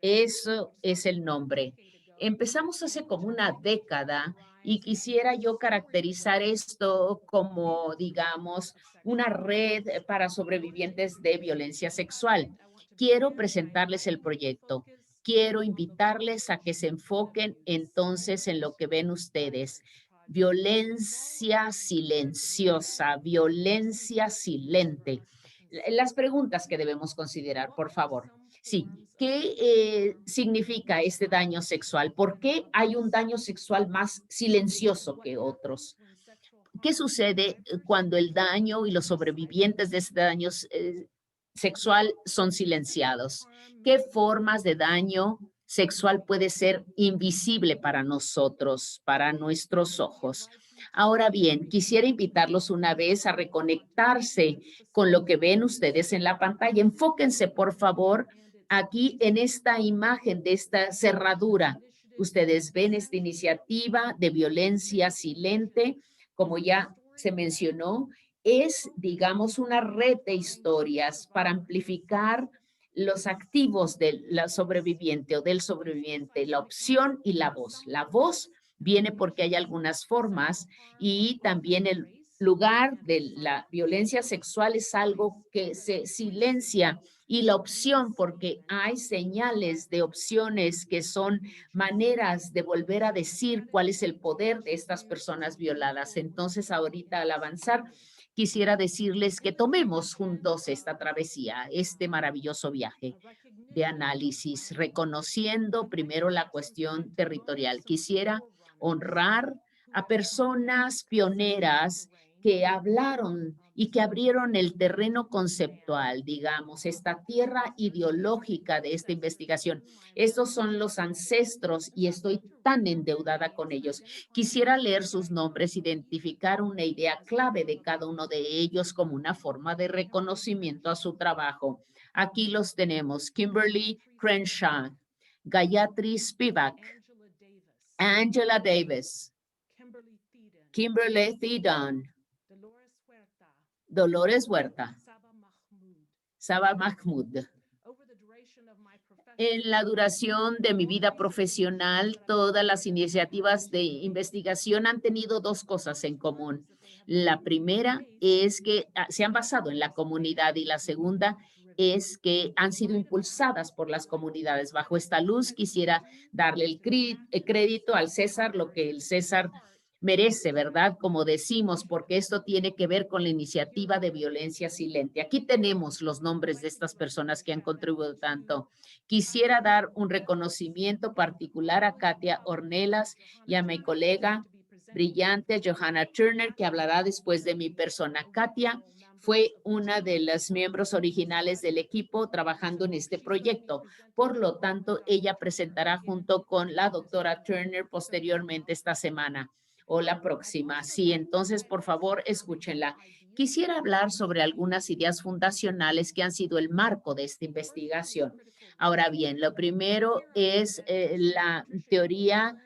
Eso es el nombre. Empezamos hace como una década y quisiera yo caracterizar esto como, digamos, una red para sobrevivientes de violencia sexual. Quiero presentarles el proyecto. Quiero invitarles a que se enfoquen entonces en lo que ven ustedes. Violencia silenciosa, violencia silente. Las preguntas que debemos considerar, por favor. Sí, ¿qué significa este daño sexual? ¿Por qué hay un daño sexual más silencioso que otros? ¿Qué sucede cuando el daño y los sobrevivientes de este daño sexual son silenciados? ¿Qué formas de daño sexual puede ser invisible para nosotros, para nuestros ojos? Ahora bien, quisiera invitarlos una vez a reconectarse con lo que ven ustedes en la pantalla. Enfóquense, por favor, aquí en esta imagen de esta cerradura. Ustedes ven esta iniciativa de violencia silente, como ya se mencionó, es, digamos, una red de historias para amplificar los activos de la sobreviviente o del sobreviviente, la opción y la voz. La voz viene porque hay algunas formas y también el lugar de la violencia sexual es algo que se silencia y la opción porque hay señales de opciones que son maneras de volver a decir cuál es el poder de estas personas violadas. Entonces, ahorita al avanzar, quisiera decirles que tomemos juntos esta travesía, este maravilloso viaje de análisis, reconociendo primero la cuestión territorial. Quisiera honrar a personas pioneras que hablaron y que abrieron el terreno conceptual, digamos, esta tierra ideológica de esta investigación. Estos son los ancestros y estoy tan endeudada con ellos. Quisiera leer sus nombres, identificar una idea clave de cada uno de ellos como una forma de reconocimiento a su trabajo. Aquí los tenemos: Kimberly Crenshaw, Gayatri Spivak, Angela Davis, Kimberly Thedon, Dolores Huerta, Saba Mahmoud. En la duración de mi vida profesional, todas las iniciativas de investigación han tenido dos cosas en común. La primera es que se han basado en la comunidad y la segunda es que han sido impulsadas por las comunidades. Bajo esta luz quisiera darle el crédito al César, lo que el César merece, ¿verdad? Como decimos, porque esto tiene que ver con la iniciativa de violencia silente. Aquí tenemos los nombres de estas personas que han contribuido tanto. Quisiera dar un reconocimiento particular a Katia Ornelas y a mi colega brillante Johanna Turner, que hablará después de mi persona. Katia fue una de las miembros originales del equipo trabajando en este proyecto. Por lo tanto, ella presentará junto con la doctora Turner posteriormente esta semana o la próxima. Sí, entonces, por favor, escúchenla. Quisiera hablar sobre algunas ideas fundacionales que han sido el marco de esta investigación. Ahora bien, lo primero es la teoría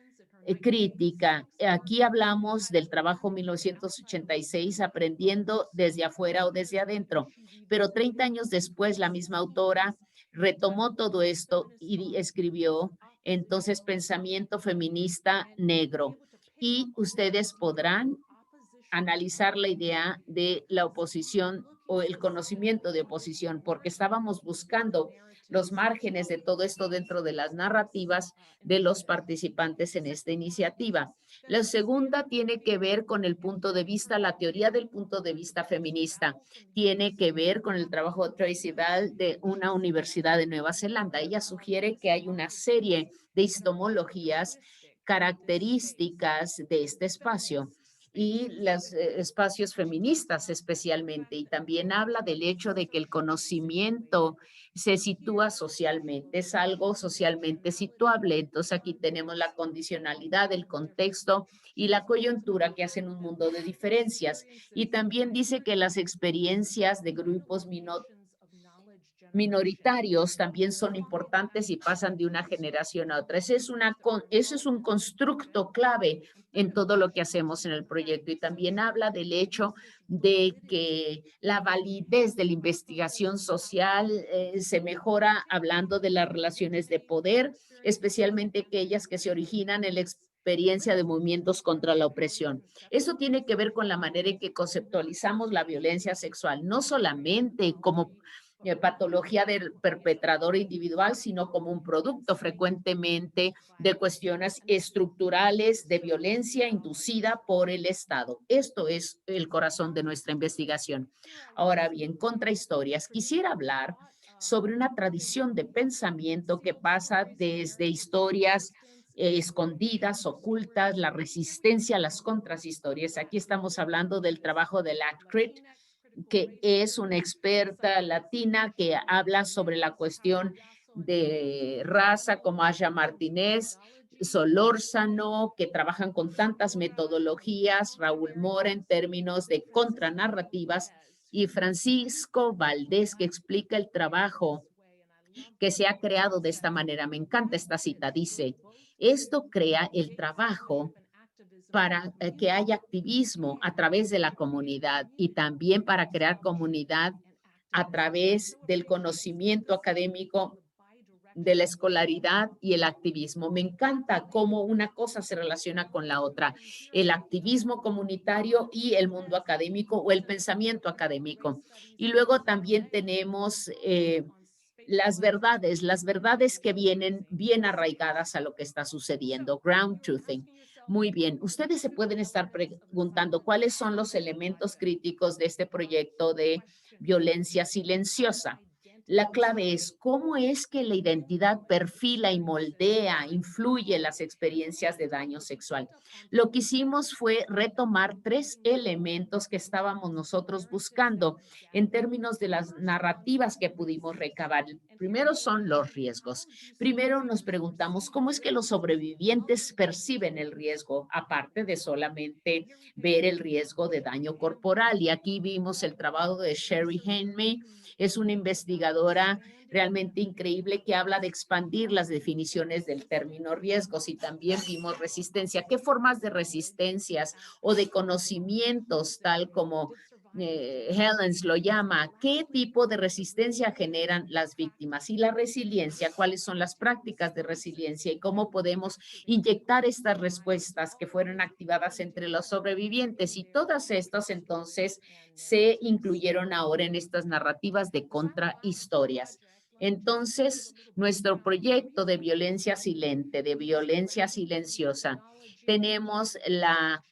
crítica. Aquí hablamos del trabajo 1986, aprendiendo desde afuera o desde adentro, pero 30 años después la misma autora retomó todo esto y escribió entonces Pensamiento Feminista Negro. Y ustedes podrán analizar la idea de la oposición o el conocimiento de oposición, porque estábamos buscando los márgenes de todo esto dentro de las narrativas de los participantes en esta iniciativa. La segunda tiene que ver con el punto de vista, la teoría del punto de vista feminista. Tiene que ver con el trabajo de Tracy Bell de una universidad de Nueva Zelanda. Ella sugiere que hay una serie de histomologías características de este espacio y los espacios feministas especialmente. Y también habla del hecho de que el conocimiento se sitúa socialmente, es algo socialmente situable. Entonces aquí tenemos la condicionalidad, el contexto y la coyuntura que hacen un mundo de diferencias. Y también dice que las experiencias de grupos minoritarios también son importantes y pasan de una generación a otra. Eso es un constructo clave en todo lo que hacemos en el proyecto. Y también habla del hecho de que la validez de la investigación social se mejora hablando de las relaciones de poder, especialmente aquellas que se originan en la experiencia de movimientos contra la opresión. Eso tiene que ver con la manera en que conceptualizamos la violencia sexual, no solamente como patología del perpetrador individual, sino como un producto frecuentemente de cuestiones estructurales de violencia inducida por el Estado. Esto es el corazón de nuestra investigación. Ahora bien, contrahistorias. Quisiera hablar sobre una tradición de pensamiento que pasa desde historias escondidas, ocultas, la resistencia a las contrahistorias. Aquí estamos hablando del trabajo de Latcrit, que es una experta latina que habla sobre la cuestión de raza, como Asha Martínez, Solórzano, que trabajan con tantas metodologías, Raúl Mora en términos de contranarrativas, y Francisco Valdés, que explica el trabajo que se ha creado de esta manera. Me encanta esta cita, dice, esto crea el trabajo para que haya activismo a través de la comunidad y también para crear comunidad a través del conocimiento académico, de la escolaridad y el activismo. Me encanta cómo una cosa se relaciona con la otra, el activismo comunitario y el mundo académico o el pensamiento académico. Y luego también tenemos las verdades que vienen bien arraigadas a lo que está sucediendo, ground truthing. Muy bien, ustedes se pueden estar preguntando cuáles son los elementos críticos de este proyecto de violencia silenciosa. La clave es cómo es que la identidad perfila y moldea, influye en las experiencias de daño sexual. Lo que hicimos fue retomar 3 elementos que estábamos nosotros buscando en términos de las narrativas que pudimos recabar. El primero son los riesgos. Primero nos preguntamos cómo es que los sobrevivientes perciben el riesgo, aparte de solamente ver el riesgo de daño corporal. Y aquí vimos el trabajo de Sherry Henry. Es una investigadora realmente increíble que habla de expandir las definiciones del término riesgos, y también vimos resistencia. ¿Qué formas de resistencias o de conocimientos, tal como Helens lo llama, qué tipo de resistencia generan las víctimas? Y la resiliencia, cuáles son las prácticas de resiliencia y cómo podemos inyectar estas respuestas que fueron activadas entre los sobrevivientes? Y todas estas entonces se incluyeron ahora en estas narrativas de contrahistorias. Entonces, nuestro proyecto de violencia silente, de violencia silenciosa, tenemos la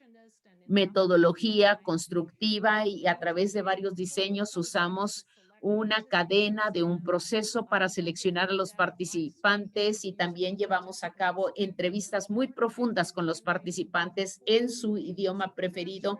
metodología constructiva y a través de varios diseños usamos una cadena de un proceso para seleccionar a los participantes, y también llevamos a cabo entrevistas muy profundas con los participantes en su idioma preferido.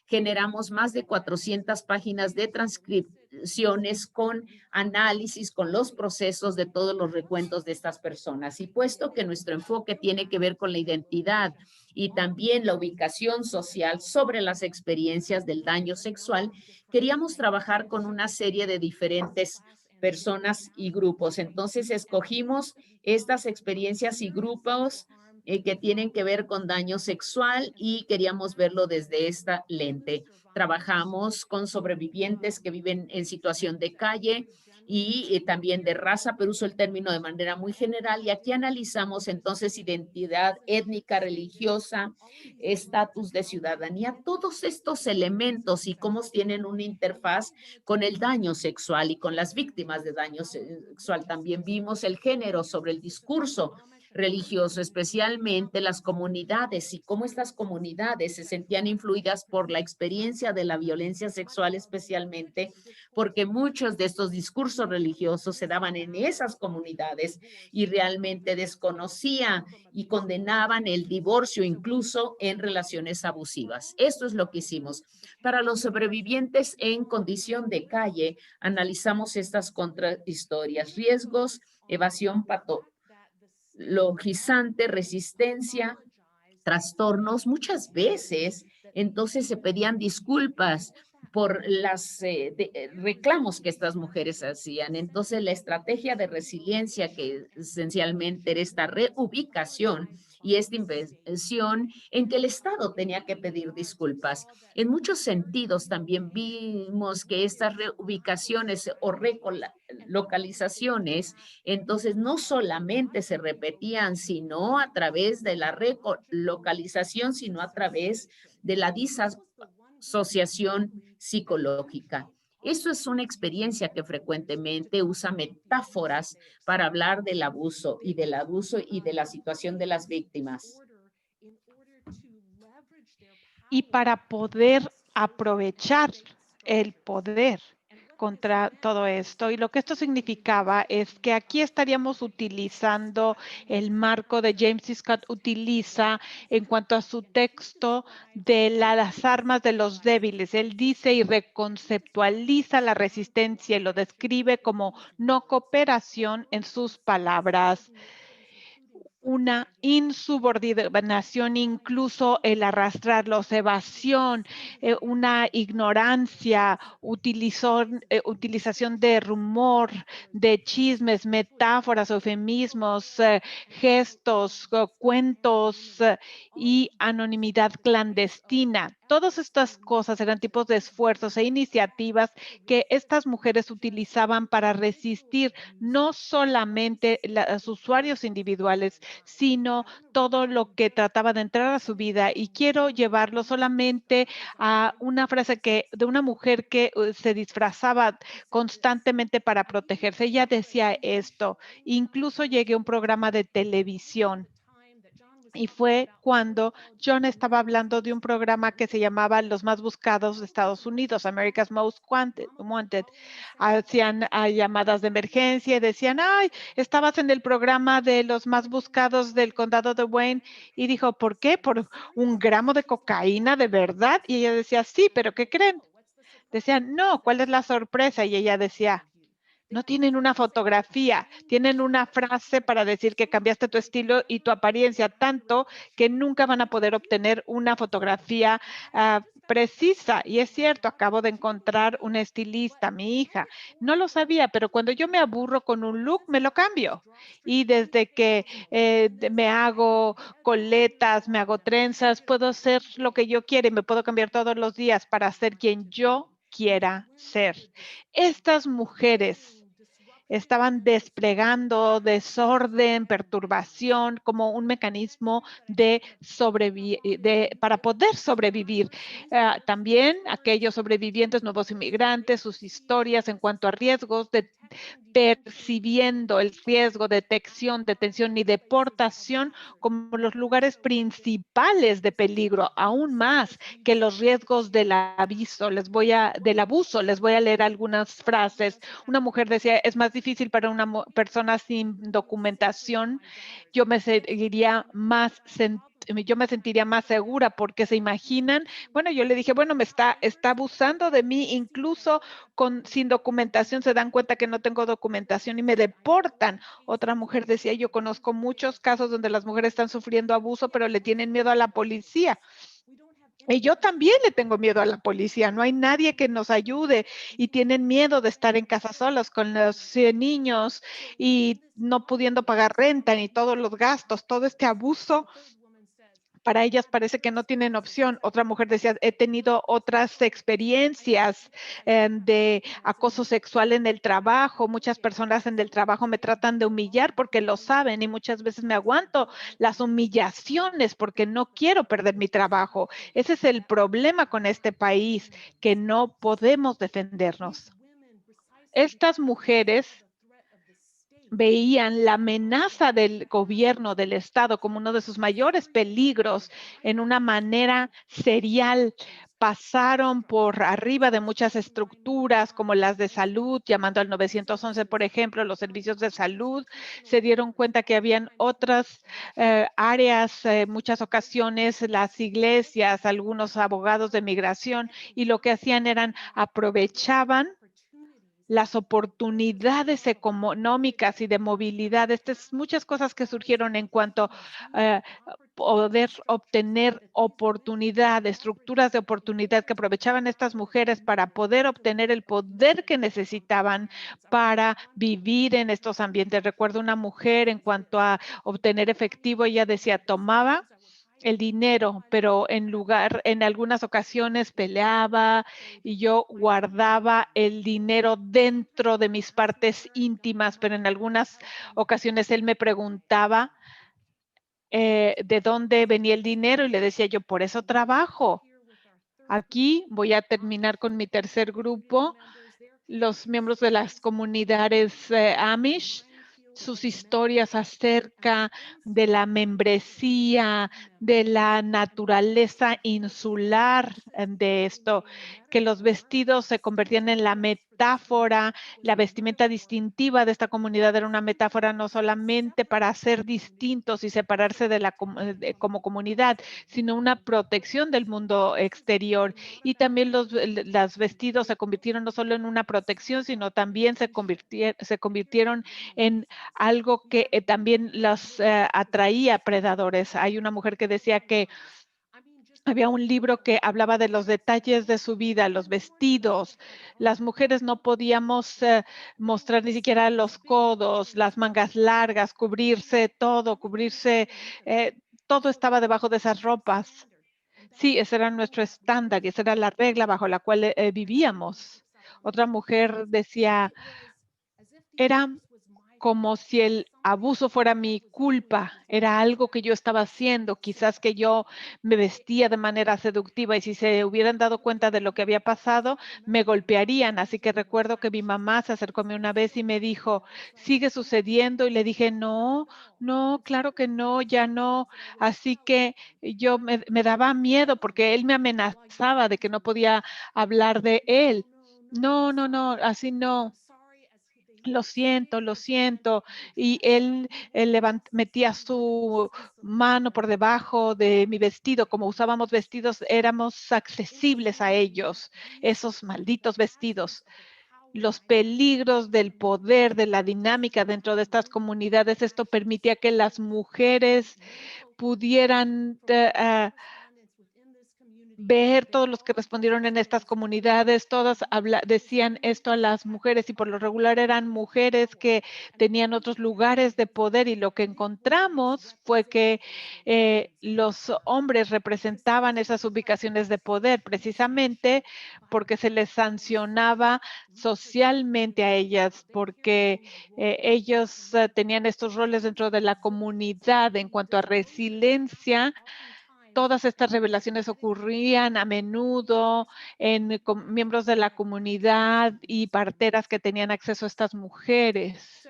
Generamos más de 400 páginas de transcripciones con análisis, con los procesos de todos los recuentos de estas personas. Y puesto que nuestro enfoque tiene que ver con la identidad y también la ubicación social sobre las experiencias del daño sexual, queríamos trabajar con una serie de diferentes personas y grupos. Entonces escogimos estas experiencias y grupos que tienen que ver con daño sexual y queríamos verlo desde esta lente. Trabajamos con sobrevivientes que viven en situación de calle y también de raza, pero uso el término de manera muy general. Y aquí analizamos entonces identidad étnica, religiosa, estatus de ciudadanía, todos estos elementos y cómo tienen una interfaz con el daño sexual y con las víctimas de daño sexual. También vimos el género sobre el discurso religioso, especialmente las comunidades y cómo estas comunidades se sentían influidas por la experiencia de la violencia sexual, especialmente porque muchos de estos discursos religiosos se daban en esas comunidades y realmente desconocían y condenaban el divorcio incluso en relaciones abusivas. Esto es lo que hicimos. Para los sobrevivientes en condición de calle, analizamos estas contrahistorias: riesgos, evasión patologizante, resistencia, trastornos. Muchas veces entonces se pedían disculpas por los reclamos que estas mujeres hacían. Entonces la estrategia de resiliencia, que esencialmente era esta reubicación y esta inversión en que el Estado tenía que pedir disculpas. En muchos sentidos también vimos que estas reubicaciones o relocalizaciones entonces no solamente se repetían, sino a través de la relocalización, sino a través de la disasociación psicológica. Esto es una experiencia que frecuentemente usa metáforas para hablar del abuso y de la situación de las víctimas. Y para poder aprovechar el poder contra todo esto. Y lo que esto significaba es que aquí estaríamos utilizando el marco de James C. Scott utiliza en cuanto a su texto de las armas de los débiles. Él dice y reconceptualiza la resistencia y lo describe como no cooperación en sus palabras. Una insubordinación, incluso el arrastrarlos, evasión, una ignorancia, utilización de rumor, de chismes, metáforas, eufemismos, gestos, cuentos y anonimidad clandestina. Todas estas cosas eran tipos de esfuerzos e iniciativas que estas mujeres utilizaban para resistir no solamente los usuarios individuales, sino todo lo que trataba de entrar a su vida. Y quiero llevarlo solamente a una frase de una mujer que se disfrazaba constantemente para protegerse. Ella decía esto: incluso llegué a un programa de televisión Y fue cuando John estaba hablando de un programa que se llamaba Los Más Buscados de Estados Unidos, America's Most Wanted. Hacían llamadas de emergencia y decían, ay, estabas en el programa de los más buscados del condado de Wayne. Y dijo, ¿por qué? ¿Por 1 gramo de cocaína de verdad? Y ella decía, sí, pero ¿qué creen? Decían, no, ¿cuál es la sorpresa? Y ella decía, no tienen una fotografía, tienen una frase para decir que cambiaste tu estilo y tu apariencia tanto que nunca van a poder obtener una fotografía precisa. Y es cierto, acabo de encontrar una estilista, mi hija. No lo sabía, pero cuando yo me aburro con un look, me lo cambio. Y desde que me hago coletas, me hago trenzas, puedo hacer lo que yo quiera y me puedo cambiar todos los días para ser quien yo quiera ser. Estas mujeres estaban desplegando desorden, perturbación como un mecanismo para poder sobrevivir. También aquellos sobrevivientes, nuevos inmigrantes, sus historias en cuanto a riesgos, percibiendo el riesgo, detección, detención y deportación como los lugares principales de peligro, aún más que los riesgos del abuso. Les voy a leer algunas frases. Una mujer decía, es más difícil para una persona sin documentación. Yo me sentiría más segura porque se imaginan. Bueno, yo le dije, bueno, me está abusando de mí, incluso sin documentación se dan cuenta que no tengo documentación y me deportan. Otra mujer decía, yo conozco muchos casos donde las mujeres están sufriendo abuso, pero le tienen miedo a la policía. Y yo también le tengo miedo a la policía. No hay nadie que nos ayude y tienen miedo de estar en casa solos con los niños y no pudiendo pagar renta ni todos los gastos, todo este abuso. Para ellas parece que no tienen opción. Otra mujer decía, he tenido otras experiencias de acoso sexual en el trabajo. Muchas personas en el trabajo me tratan de humillar porque lo saben y muchas veces me aguanto las humillaciones porque no quiero perder mi trabajo. Ese es el problema con este país, que no podemos defendernos. Estas mujeres veían la amenaza del gobierno, del Estado, como uno de sus mayores peligros en una manera serial. Pasaron por arriba de muchas estructuras como las de salud, llamando al 911, por ejemplo, los servicios de salud. Se dieron cuenta que habían otras áreas, muchas ocasiones las iglesias, algunos abogados de migración, y lo que hacían eran aprovechaban las oportunidades económicas y de movilidad. Estas muchas cosas que surgieron en cuanto a poder obtener oportunidad, estructuras de oportunidad que aprovechaban estas mujeres para poder obtener el poder que necesitaban para vivir en estos ambientes. Recuerdo una mujer en cuanto a obtener efectivo, ella decía, tomaba el dinero, pero en algunas ocasiones peleaba y yo guardaba el dinero dentro de mis partes íntimas, pero en algunas ocasiones él me preguntaba de dónde venía el dinero y le decía yo, por eso trabajo. Aquí voy a terminar con mi tercer grupo, los miembros de las comunidades Amish, sus historias acerca de la membresía, de la naturaleza insular de esto, que los vestidos se convertían en la metáfora, la vestimenta distintiva de esta comunidad era una metáfora no solamente para ser distintos y separarse como comunidad, sino una protección del mundo exterior. Y también los vestidos se convirtieron no solo en una protección, sino también se convirtieron en algo que también los atraía a predadores. Hay una mujer que decía que había un libro que hablaba de los detalles de su vida, los vestidos. Las mujeres no podíamos mostrar ni siquiera los codos, las mangas largas, cubrirse, todo estaba debajo de esas ropas. Sí, ese era nuestro estándar y esa era la regla bajo la cual vivíamos. Otra mujer decía, era como si el abuso fuera mi culpa, era algo que yo estaba haciendo, quizás que yo me vestía de manera seductiva y si se hubieran dado cuenta de lo que había pasado, me golpearían. Así que recuerdo que mi mamá se acercó a mí una vez y me dijo, ¿sigue sucediendo? Y le dije, no, no, claro que no, ya no. Así que yo me daba miedo porque él me amenazaba de que no podía hablar de él. No, no, no, así no. Lo siento, lo siento. Y él metía su mano por debajo de mi vestido. Como usábamos vestidos, éramos accesibles a ellos, esos malditos vestidos. Los peligros del poder, de la dinámica dentro de estas comunidades, esto permitía que las mujeres pudieran ver todos los que respondieron en estas comunidades, todas decían esto a las mujeres y por lo regular eran mujeres que tenían otros lugares de poder y lo que encontramos fue que los hombres representaban esas ubicaciones de poder precisamente porque se les sancionaba socialmente a ellas, porque ellos tenían estos roles dentro de la comunidad en cuanto a resiliencia. Todas estas revelaciones ocurrían a menudo en miembros de la comunidad y parteras que tenían acceso a estas mujeres.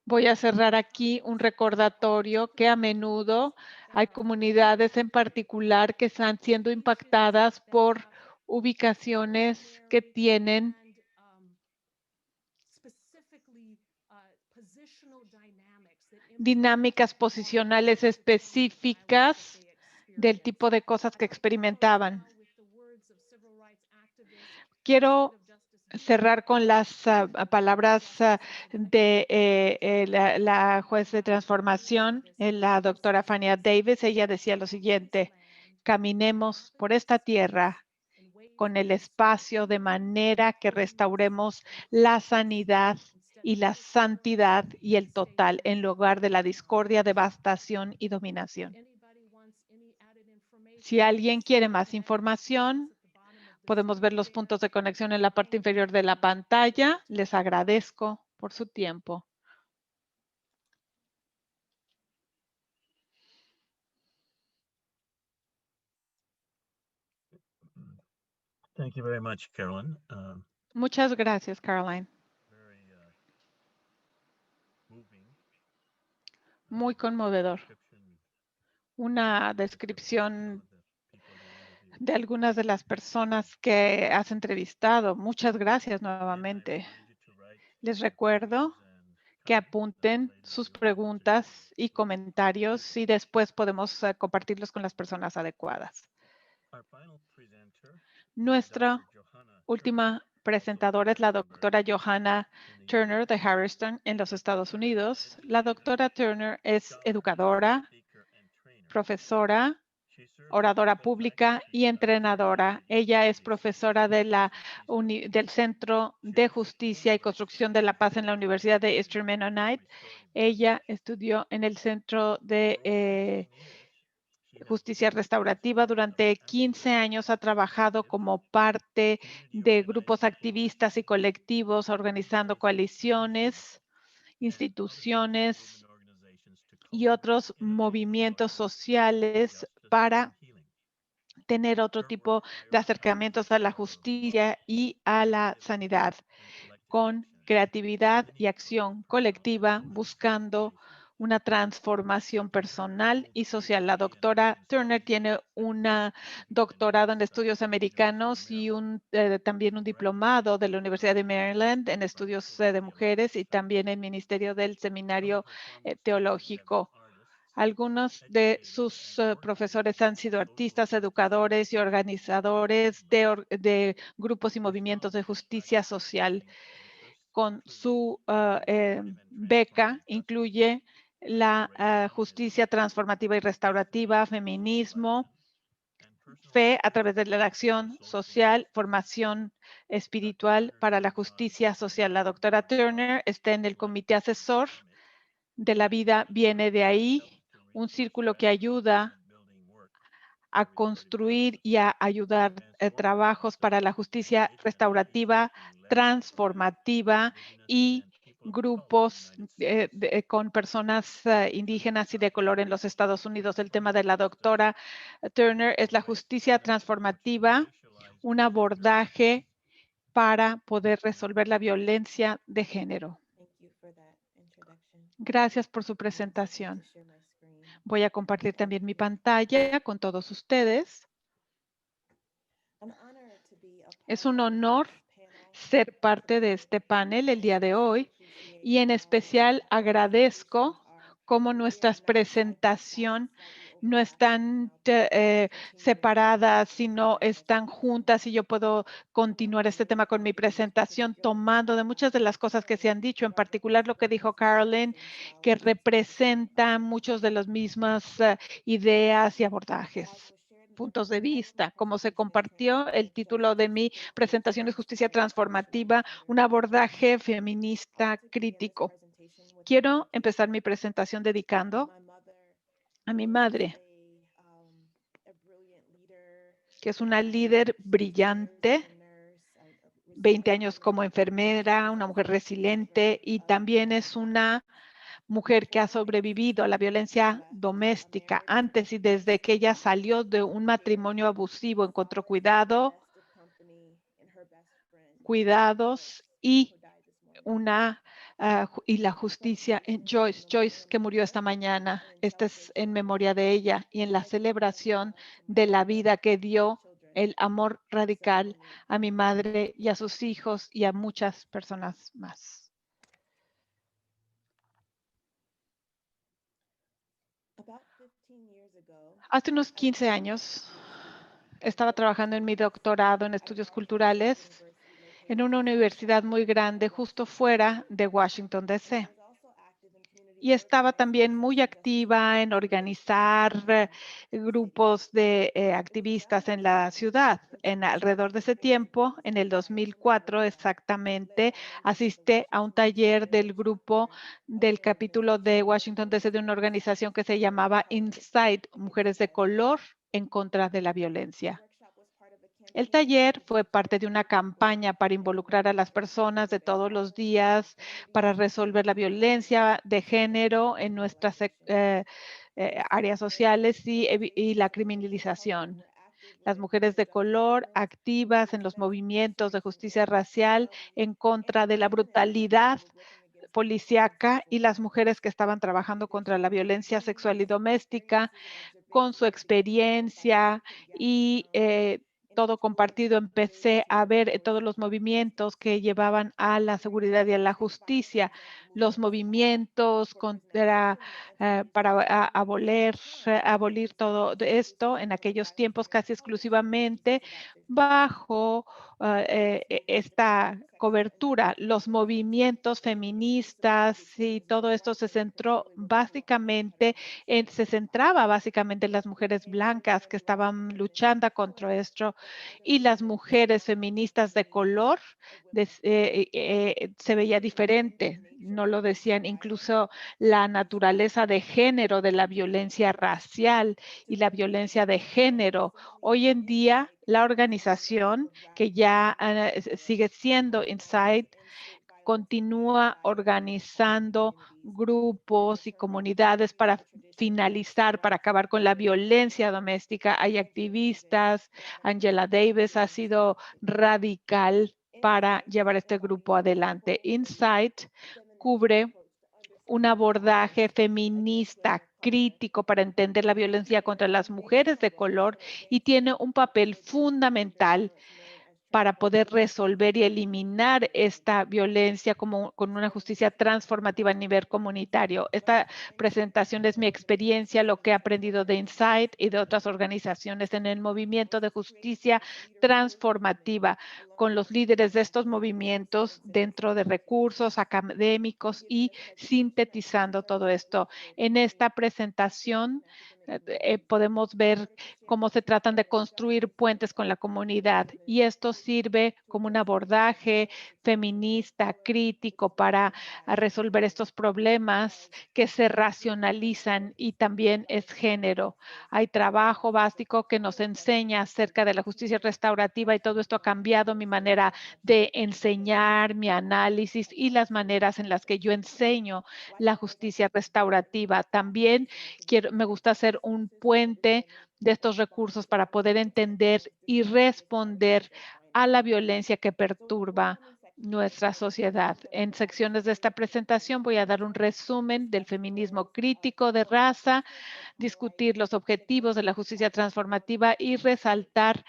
Voy a cerrar aquí un recordatorio que a menudo hay comunidades en particular que están siendo impactadas por ubicaciones que tienen dinámicas posicionales específicas del tipo de cosas que experimentaban. Quiero cerrar con las palabras de la juez de transformación, la doctora Fania Davis. Ella decía lo siguiente: caminemos por esta tierra con el espacio de manera que restauremos la sanidad y la santidad y el total en lugar de la discordia, devastación y dominación. Si alguien quiere más información, podemos ver los puntos de conexión en la parte inferior de la pantalla. Les agradezco por su tiempo. Thank you very much, Carolyn. Muchas gracias, Caroline. Very moving Muy conmovedor. description Una of descripción the people you interviewed. de algunas de las personas que has entrevistado. Muchas gracias And I nuevamente. encourage you to write Les your recuerdo questions and que comments apunten later sus in the preguntas y presentation. comentarios y después podemos compartirlos con las personas adecuadas. Our final presenter, Nuestra Dr. Johanna última Turner, presentadora es la doctora Johanna in the Turner de US. Harrison en los Estados Unidos. La Educator, doctora Turner es scholar, educadora, speaker, and trainer. profesora, She serves as oradora the pública faculty y entrenadora. Ella es profesora de del Centro de Justicia y Construcción de la Paz en la Universidad de Eastern Mennonite. Ella estudió en el Centro de Justicia Restaurativa. Durante 15 años ha trabajado como parte de grupos activistas y colectivos, organizando coaliciones, instituciones y otros movimientos sociales para tener otro tipo de acercamientos a la justicia y a la sanidad, con creatividad y acción colectiva, buscando una transformación personal y social. La doctora Turner tiene un doctorado en estudios americanos y también un diplomado de la Universidad de Maryland en estudios de mujeres y también en Ministerio del Seminario Teológico. Algunos de sus profesores han sido artistas, educadores y organizadores de grupos y movimientos de justicia social. Con su beca incluye la justicia transformativa y restaurativa, feminismo, fe a través de la acción social, formación espiritual para la justicia social. La doctora Turner está en el comité asesor de La Vida Viene de Ahí, un círculo que ayuda a construir y a ayudar trabajos para la justicia restaurativa, transformativa y grupos con personas indígenas y de color en los Estados Unidos. El tema de la doctora Turner es la justicia transformativa, un abordaje para poder resolver la violencia de género. Gracias por su presentación. Voy a compartir también mi pantalla con todos ustedes. Es un honor ser parte de este panel el día de hoy y en especial agradezco cómo nuestras presentaciones no están separadas, sino están juntas y yo puedo continuar este tema con mi presentación tomando de muchas de las cosas que se han dicho, en particular lo que dijo Carolyn, que representa muchos de las mismas ideas y abordajes, puntos de vista. Como se compartió, el título de mi presentación es Justicia Transformativa, un abordaje feminista crítico. Quiero empezar mi presentación dedicando a mi madre, que es una líder brillante, 20 años como enfermera, una mujer resiliente y también es una mujer que ha sobrevivido a la violencia doméstica antes y desde que ella salió de un matrimonio abusivo, encontró cuidados y y la justicia en Joyce que murió esta mañana. Esta es en memoria de ella y en la celebración de la vida que dio el amor radical a mi madre y a sus hijos y a muchas personas más. Hace unos 15 años estaba trabajando en mi doctorado en estudios culturales en una universidad muy grande justo fuera de Washington, D.C. Y estaba también muy activa en organizar grupos de activistas en la ciudad. Alrededor de ese tiempo, en el 2004 exactamente, asistí a un taller del grupo del capítulo de Washington D.C. de una organización que se llamaba Inside, Mujeres de Color en contra de la violencia. El taller fue parte de una campaña para involucrar a las personas de todos los días para resolver la violencia de género en nuestras áreas sociales y la criminalización. Las mujeres de color activas en los movimientos de justicia racial en contra de la brutalidad policíaca y las mujeres que estaban trabajando contra la violencia sexual y doméstica con su experiencia y todo compartido, empecé a ver todos los movimientos que llevaban a la seguridad y a la justicia, los movimientos para abolir todo esto en aquellos tiempos casi exclusivamente bajo esta cobertura. Los movimientos feministas y todo esto se centraba básicamente en las mujeres blancas que estaban luchando contra esto y las mujeres feministas de color se veía diferente. No lo decían, incluso la naturaleza de género de la violencia racial y la violencia de género. Hoy en día, la organización que ya sigue siendo Inside continúa organizando grupos y comunidades para finalizar, para acabar con la violencia doméstica. Hay activistas. Angela Davis ha sido radical para llevar este grupo adelante. Insight cubre un abordaje feminista crítico para entender la violencia contra las mujeres de color y tiene un papel fundamental para poder resolver y eliminar esta violencia con una justicia transformativa a nivel comunitario. Esta presentación es mi experiencia, lo que he aprendido de Insight y de otras organizaciones en el movimiento de justicia transformativa con los líderes de estos movimientos dentro de recursos académicos y sintetizando todo esto. En esta presentación podemos ver cómo se tratan de construir puentes con la comunidad y esto sirve como un abordaje feminista, crítico para resolver estos problemas que se racionalizan y también es género. Hay trabajo básico que nos enseña acerca de la justicia restaurativa y todo esto ha cambiado mi manera de enseñar, mi análisis y las maneras en las que yo enseño la justicia restaurativa. También me gusta hacer un puente de estos recursos para poder entender y responder a la violencia que perturba nuestra sociedad. En secciones de esta presentación voy a dar un resumen del feminismo crítico de raza, discutir los objetivos de la justicia transformativa y resaltar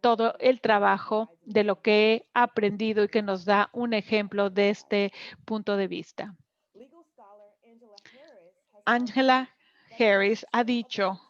todo el trabajo de lo que he aprendido y que nos da un ejemplo de este punto de vista. Angela Harris ha dicho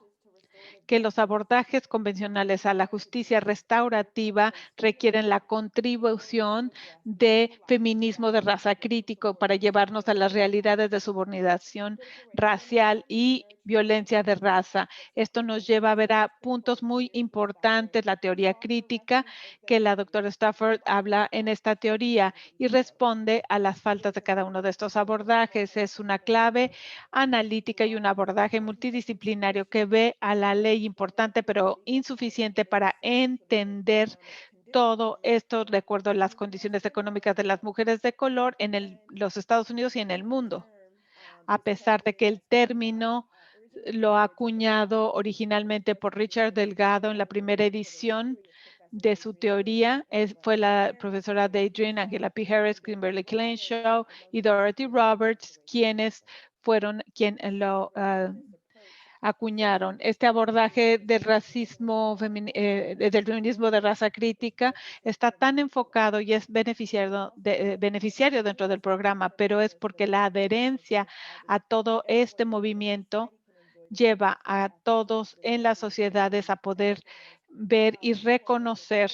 que los abordajes convencionales a la justicia restaurativa requieren la contribución de feminismo de raza crítico para llevarnos a las realidades de subordinación racial y violencia de raza. Esto nos lleva a ver a puntos muy importantes, la teoría crítica, que la doctora Stafford habla en esta teoría y responde a las faltas de cada uno de estos abordajes. Es una clave analítica y un abordaje multidisciplinario que ve a la ley importante pero insuficiente para entender todo esto de acuerdo a las condiciones económicas de las mujeres de color en los Estados Unidos y en el mundo. A pesar de que el término lo ha acuñado originalmente por Richard Delgado en la primera edición de su teoría, fue la profesora Deidre, Angela P. Harris, Kimberly Crenshaw y Dorothy Roberts quienes fueron quien lo acuñaron. Este abordaje del racismo, del feminismo de raza crítica está tan enfocado y es beneficiario dentro del programa, pero es porque la adherencia a todo este movimiento lleva a todos en las sociedades a poder ver y reconocer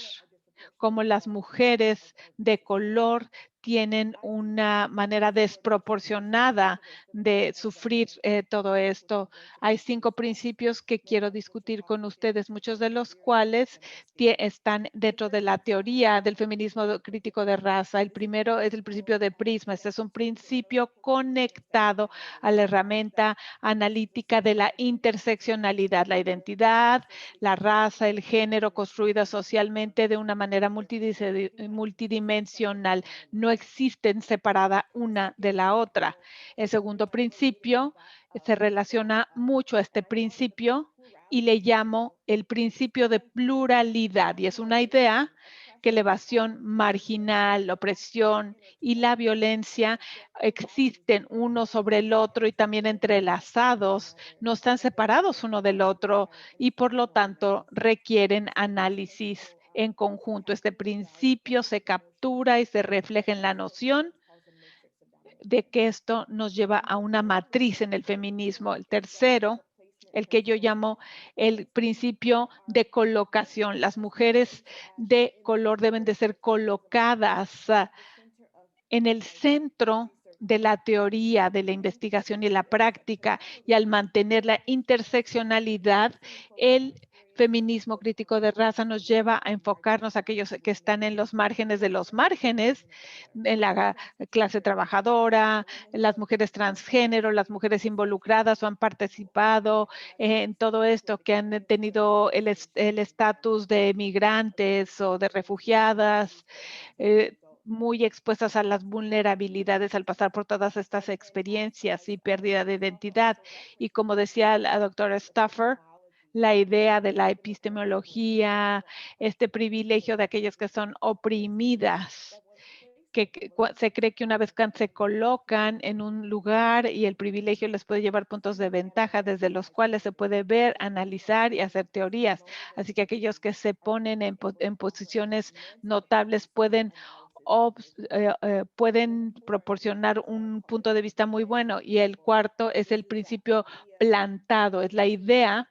cómo las mujeres de color tienen una manera desproporcionada de sufrir todo esto. Hay 5 principios que quiero discutir con ustedes, muchos de los cuales están dentro de la teoría del feminismo crítico de raza. El primero es el principio de Prisma. Este es un principio conectado a la herramienta analítica de la interseccionalidad, la identidad, la raza, el género construida socialmente de una manera multidimensional. No existen separada una de la otra. El segundo principio se relaciona mucho a este principio y le llamo el principio de pluralidad. Y es una idea que la evasión marginal, la opresión y la violencia existen uno sobre el otro y también entrelazados, no están separados uno del otro y por lo tanto requieren análisis en conjunto. Este principio se captura y se refleja en la noción de que esto nos lleva a una matriz en el feminismo. El tercero, el que yo llamo el principio de colocación. Las mujeres de color deben de ser colocadas en el centro de la teoría, de la investigación y la práctica, y al mantener la interseccionalidad, el feminismo crítico de raza nos lleva a enfocarnos a aquellos que están en los márgenes de los márgenes, en la clase trabajadora, las mujeres transgénero, las mujeres involucradas o han participado en todo esto, que han tenido el estatus de migrantes o de refugiadas, muy expuestas a las vulnerabilidades al pasar por todas estas experiencias y pérdida de identidad. Y como decía la doctora Stafford, la idea de la epistemología, este privilegio de aquellos que son oprimidas, que se cree que una vez que se colocan en un lugar y el privilegio les puede llevar puntos de ventaja desde los cuales se puede ver, analizar y hacer teorías. Así que aquellos que se ponen en posiciones notables pueden proporcionar un punto de vista muy bueno. Y el cuarto es el principio plantado, es la idea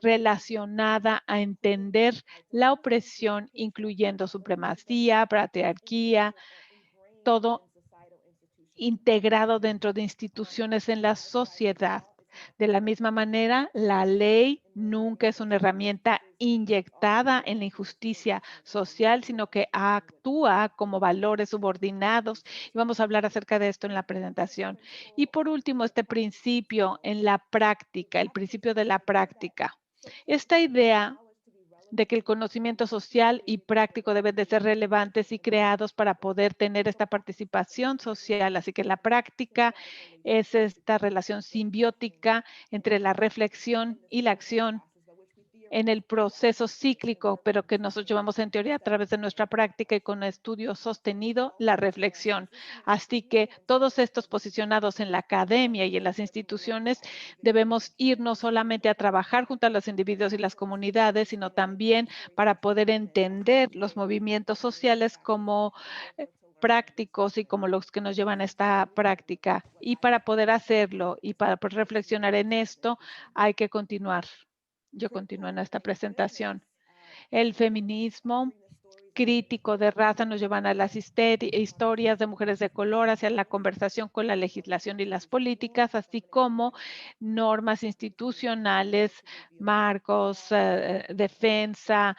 relacionada a entender la opresión, incluyendo supremacía, patriarquía, todo integrado dentro de instituciones en la sociedad. De la misma manera, la ley nunca es una herramienta inyectada en la injusticia social, sino que actúa como valores subordinados. Y vamos a hablar acerca de esto en la presentación. Y por último, este principio en la práctica, el principio de la práctica. Esta idea de que el conocimiento social y práctico deben de ser relevantes y creados para poder tener esta participación social. Así que la práctica es esta relación simbiótica entre la reflexión y la acción en el proceso cíclico, pero que nosotros llevamos en teoría a través de nuestra práctica y con estudio sostenido, la reflexión. Así que todos estos posicionados en la academia y en las instituciones debemos ir no solamente a trabajar junto a los individuos y las comunidades, sino también para poder entender los movimientos sociales como prácticos y como los que nos llevan a esta práctica. Y para poder hacerlo y para poder reflexionar en esto, hay que continuar. Yo continúo en esta presentación. El feminismo crítico de raza nos llevan a las historias de mujeres de color, hacia la conversación con la legislación y las políticas, así como normas institucionales, marcos, defensa,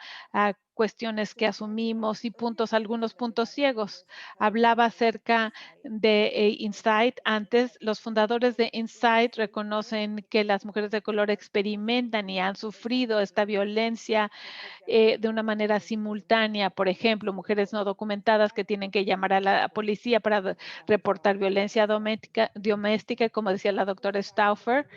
cuestiones que asumimos y algunos puntos ciegos. Hablaba acerca de Insight. Antes, los fundadores de Insight reconocen que las mujeres de color experimentan y han sufrido esta violencia de una manera simultánea. Por ejemplo, mujeres no documentadas que tienen que llamar a la policía para reportar violencia doméstica, como decía la doctora Stauffer.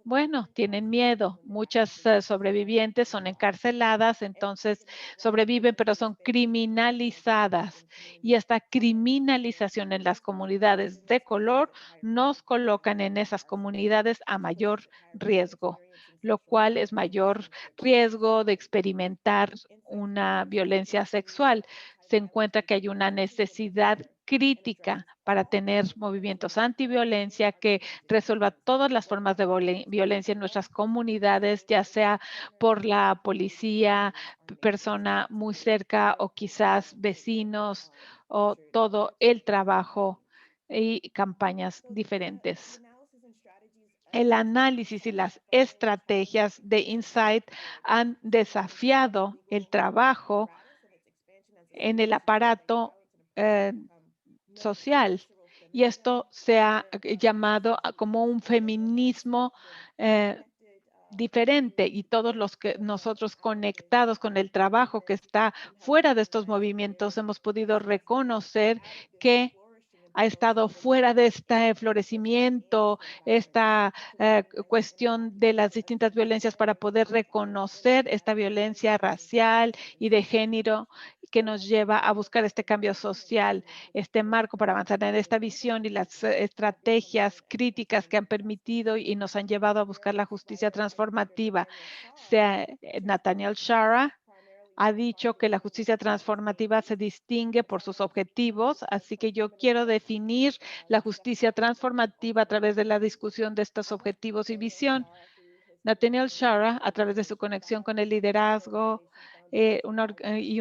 Bueno, tienen miedo. Muchas sobrevivientes son encarceladas, entonces sobreviven, pero son criminalizadas. Y esta criminalización en las comunidades de color nos colocan en esas comunidades a mayor riesgo, lo cual es mayor riesgo de experimentar una violencia sexual. Se encuentra que hay una necesidad crítica para tener movimientos antiviolencia que resuelva todas las formas de violencia en nuestras comunidades, ya sea por la policía, persona muy cerca o quizás vecinos o todo el trabajo y campañas diferentes. El análisis y las estrategias de Insight han desafiado el trabajo en el aparato social. Y esto se ha llamado como un feminismo diferente, y todos los que nosotros conectados con el trabajo que está fuera de estos movimientos hemos podido reconocer que ha estado fuera de este florecimiento, esta cuestión de las distintas violencias para poder reconocer esta violencia racial y de género que nos lleva a buscar este cambio social, este marco para avanzar en esta visión y las estrategias críticas que han permitido y nos han llevado a buscar la justicia transformativa. Nathaniel Shara ha dicho que la justicia transformativa se distingue por sus objetivos, así que yo quiero definir la justicia transformativa a través de la discusión de estos objetivos y visión. Nathaniel Shara, a través de su conexión con el liderazgo y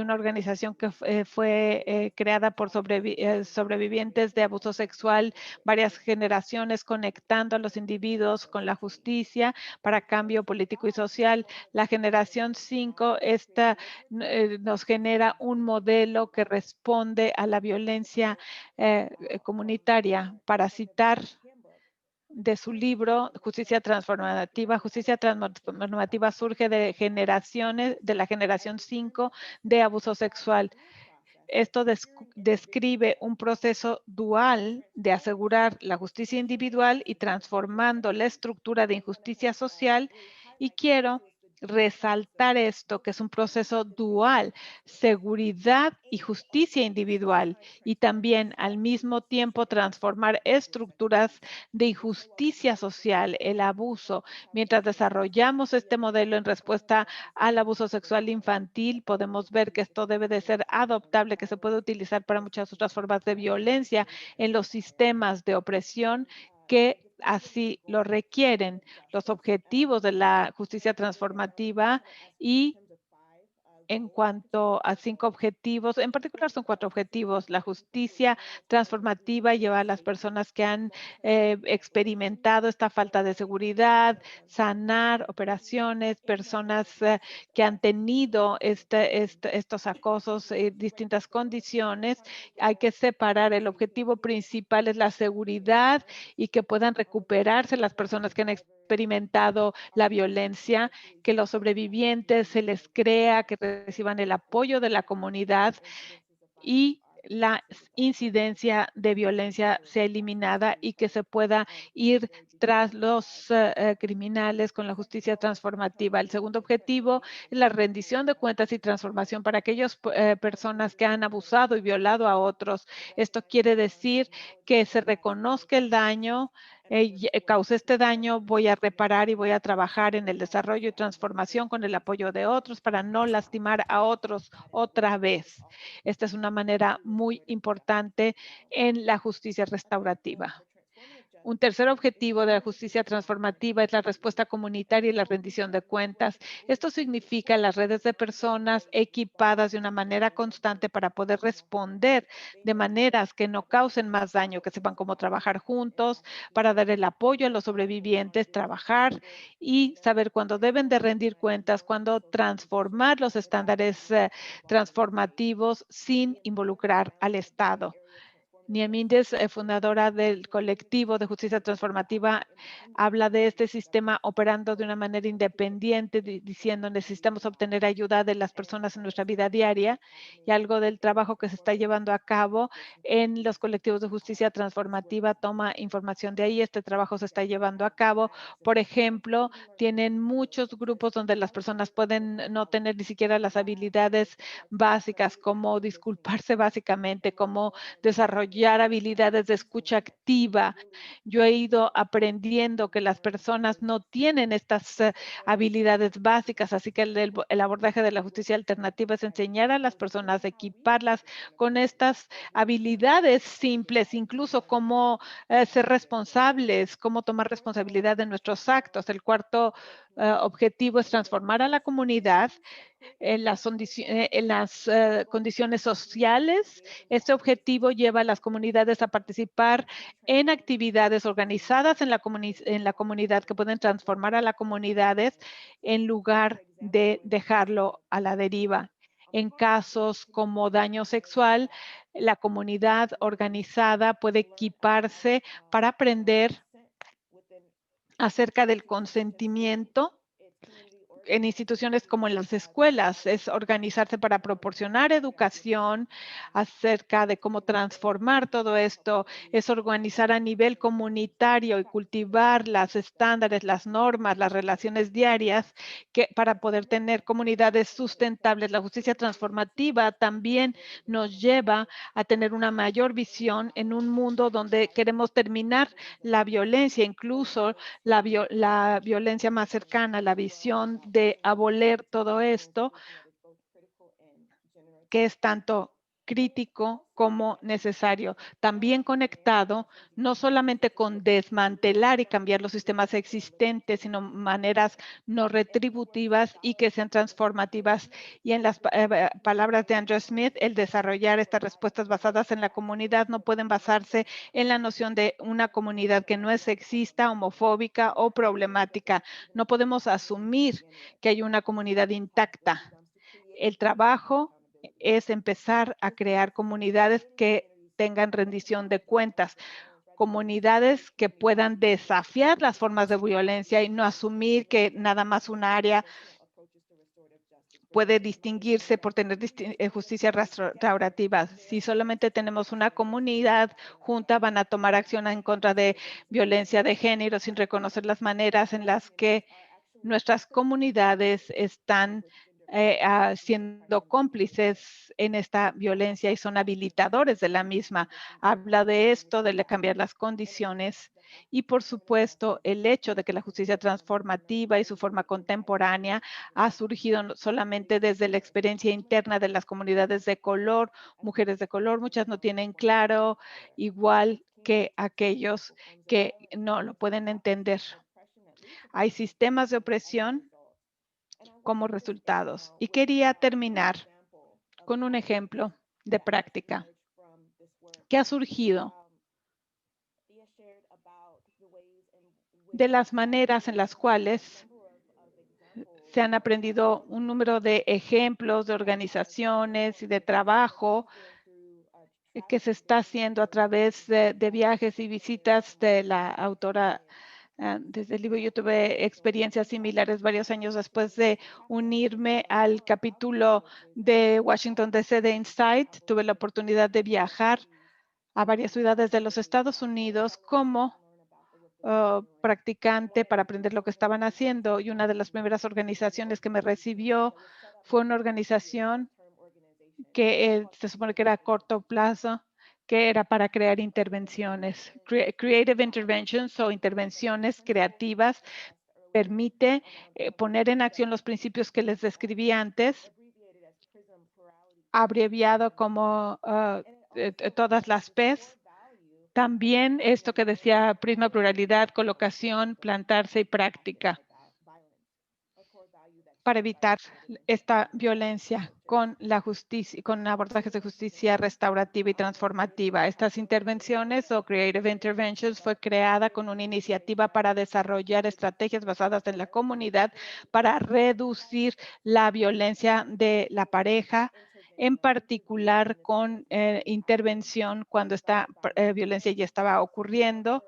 una organización que fue creada por sobrevivientes de abuso sexual, varias generaciones conectando a los individuos con la justicia para cambio político y social. La generación 5 nos genera un modelo que responde a la violencia comunitaria. Para citar de su libro Justicia Transformativa. Justicia Transformativa surge de generaciones, de la generación 5 de abuso sexual. Esto describe un proceso dual de asegurar la justicia individual y transformando la estructura de injusticia social. Y quiero resaltar esto, que es un proceso dual, seguridad y justicia individual, y también al mismo tiempo transformar estructuras de injusticia social, el abuso. Mientras desarrollamos este modelo en respuesta al abuso sexual infantil, podemos ver que esto debe de ser adoptable, que se puede utilizar para muchas otras formas de violencia en los sistemas de opresión que así lo requieren. Los objetivos de la justicia transformativa y en cuanto a 5 objetivos. En particular son 4 objetivos. La justicia transformativa lleva a las personas que han experimentado esta falta de seguridad, sanar operaciones, personas que han tenido estos acosos, distintas condiciones. Hay que separar. El objetivo principal es la seguridad y que puedan recuperarse las personas que han experimentado la violencia, que los sobrevivientes se les crea, que reciban el apoyo de la comunidad y la incidencia de violencia sea eliminada y que se pueda ir tras los criminales con la justicia transformativa. El segundo objetivo es la rendición de cuentas y transformación para aquellas personas que han abusado y violado a otros. Esto quiere decir que se reconozca el daño, causé este daño, voy a reparar y voy a trabajar en el desarrollo y transformación con el apoyo de otros para no lastimar a otros otra vez. Esta es una manera muy importante en la justicia restaurativa. Un tercer objetivo de la justicia transformativa es la respuesta comunitaria y la rendición de cuentas. Esto significa las redes de personas equipadas de una manera constante para poder responder de maneras que no causen más daño, que sepan cómo trabajar juntos, para dar el apoyo a los sobrevivientes, trabajar y saber cuándo deben de rendir cuentas, cuándo transformar los estándares transformativos sin involucrar al Estado. Nia Míndez, fundadora del colectivo de justicia transformativa, habla de este sistema operando de una manera independiente, diciendo necesitamos obtener ayuda de las personas en nuestra vida diaria y algo del trabajo que se está llevando a cabo en los colectivos de justicia transformativa toma información de ahí. Este trabajo se está llevando a cabo. Por ejemplo, tienen muchos grupos donde las personas pueden no tener ni siquiera las habilidades básicas, como disculparse básicamente, como desarrollar habilidades de escucha activa. Yo he ido aprendiendo que las personas no tienen estas habilidades básicas, así que el abordaje de la justicia alternativa es enseñar a las personas, equiparlas con estas habilidades simples, incluso cómo ser responsables, cómo tomar responsabilidad de nuestros actos. El cuarto objetivo es transformar a la comunidad en las condiciones sociales. Este objetivo lleva a las comunidades a participar en actividades organizadas en la comunidad que pueden transformar a las comunidades en lugar de dejarlo a la deriva. En casos como daño sexual, la comunidad organizada puede equiparse para aprender acerca del consentimiento en instituciones como en las escuelas, es organizarse para proporcionar educación acerca de cómo transformar todo esto, es organizar a nivel comunitario y cultivar los estándares, las normas, las relaciones diarias para poder tener comunidades sustentables. La justicia transformativa también nos lleva a tener una mayor visión en un mundo donde queremos terminar la violencia, incluso la violencia más cercana, la visión de abolir todo esto, que es tanto crítico como necesario. También conectado, no solamente con desmantelar y cambiar los sistemas existentes, sino maneras no retributivas y que sean transformativas. Y en las palabras de Andrew Smith, el desarrollar estas respuestas basadas en la comunidad no pueden basarse en la noción de una comunidad que no es sexista, homofóbica o problemática. No podemos asumir que hay una comunidad intacta. El trabajo es empezar a crear comunidades que tengan rendición de cuentas, comunidades que puedan desafiar las formas de violencia y no asumir que nada más una área puede distinguirse por tener justicia restaurativa. Si solamente tenemos una comunidad junta, van a tomar acción en contra de violencia de género sin reconocer las maneras en las que nuestras comunidades están siendo cómplices en esta violencia y son habilitadores de la misma. Habla de esto, de cambiar las condiciones y, por supuesto, el hecho de que la justicia transformativa y su forma contemporánea ha surgido no solamente desde la experiencia interna de las comunidades de color, mujeres de color, muchas no tienen claro, igual que aquellos que no lo pueden entender. Hay sistemas de opresión como resultados. Y quería terminar con un ejemplo de práctica que ha surgido de las maneras en las cuales se han aprendido un número de ejemplos de organizaciones y de trabajo que se está haciendo a través de viajes y visitas de la autora. Desde el libro yo tuve experiencias similares varios años después de unirme al capítulo de Washington DC de Insight. Tuve la oportunidad de viajar a varias ciudades de los Estados Unidos como practicante para aprender lo que estaban haciendo, y una de las primeras organizaciones que me recibió fue una organización que se supone que era a corto plazo, que era para crear intervenciones. Creative interventions o intervenciones creativas permite poner en acción los principios que les describí antes, abreviado como todas las P's. También esto que decía Prisma, pluralidad, colocación, plantarse y práctica, para evitar esta violencia con la justicia, con abordajes de justicia restaurativa y transformativa. Estas intervenciones o creative interventions fue creada con una iniciativa para desarrollar estrategias basadas en la comunidad para reducir la violencia de la pareja, en particular con intervención cuando esta violencia ya estaba ocurriendo,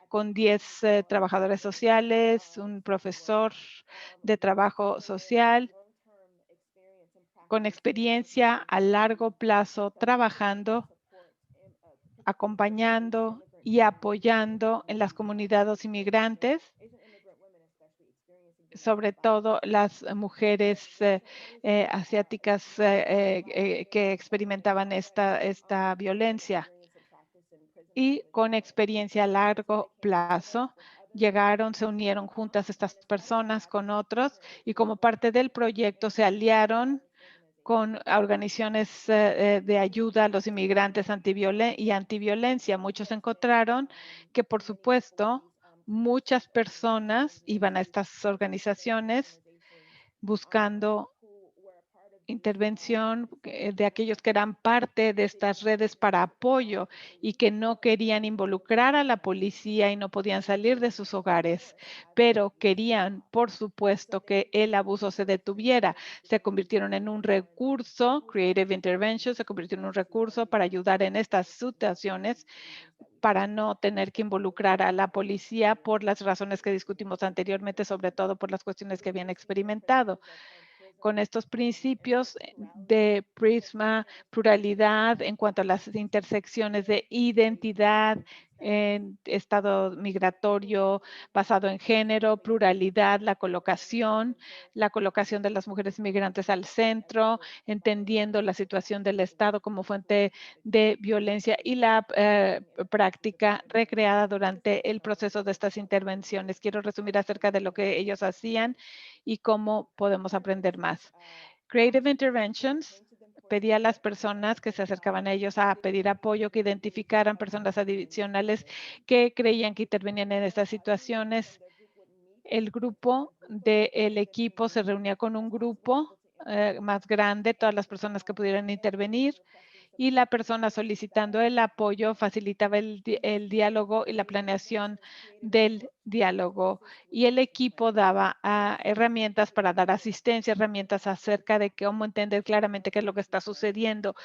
con 10 trabajadores sociales, un profesor de trabajo social, con experiencia a largo plazo, trabajando, acompañando y apoyando en las comunidades inmigrantes, sobre todo las mujeres asiáticas que experimentaban esta violencia. Y con experiencia a largo plazo, se unieron juntas estas personas con otros, y como parte del proyecto se aliaron con organizaciones de ayuda a los inmigrantes y antiviolencia. Muchos encontraron que, por supuesto, muchas personas iban a estas organizaciones buscando intervención de aquellos que eran parte de estas redes para apoyo y que no querían involucrar a la policía y no podían salir de sus hogares, pero querían, por supuesto, que el abuso se detuviera. Se convirtieron en un recurso, Creative Intervention se convirtió en un recurso para ayudar en estas situaciones, para no tener que involucrar a la policía por las razones que discutimos anteriormente, sobre todo por las cuestiones que habían experimentado. Con estos principios de Prisma, pluralidad en cuanto a las intersecciones de identidad, en estado migratorio basado en género, pluralidad, la colocación de las mujeres migrantes al centro, entendiendo la situación del Estado como fuente de violencia y la práctica recreada durante el proceso de estas intervenciones. Quiero resumir acerca de lo que ellos hacían y cómo podemos aprender más. Creative Interventions pedía a las personas que se acercaban a ellos a pedir apoyo, que identificaran personas adicionales que creían que intervenían en estas situaciones. El grupo del equipo se reunía con un grupo más grande, todas las personas que pudieran intervenir, y la persona solicitando el apoyo facilitaba el diálogo y la planeación del diálogo. Y el equipo daba herramientas para dar asistencia, herramientas acerca de cómo entender claramente qué es lo que está sucediendo,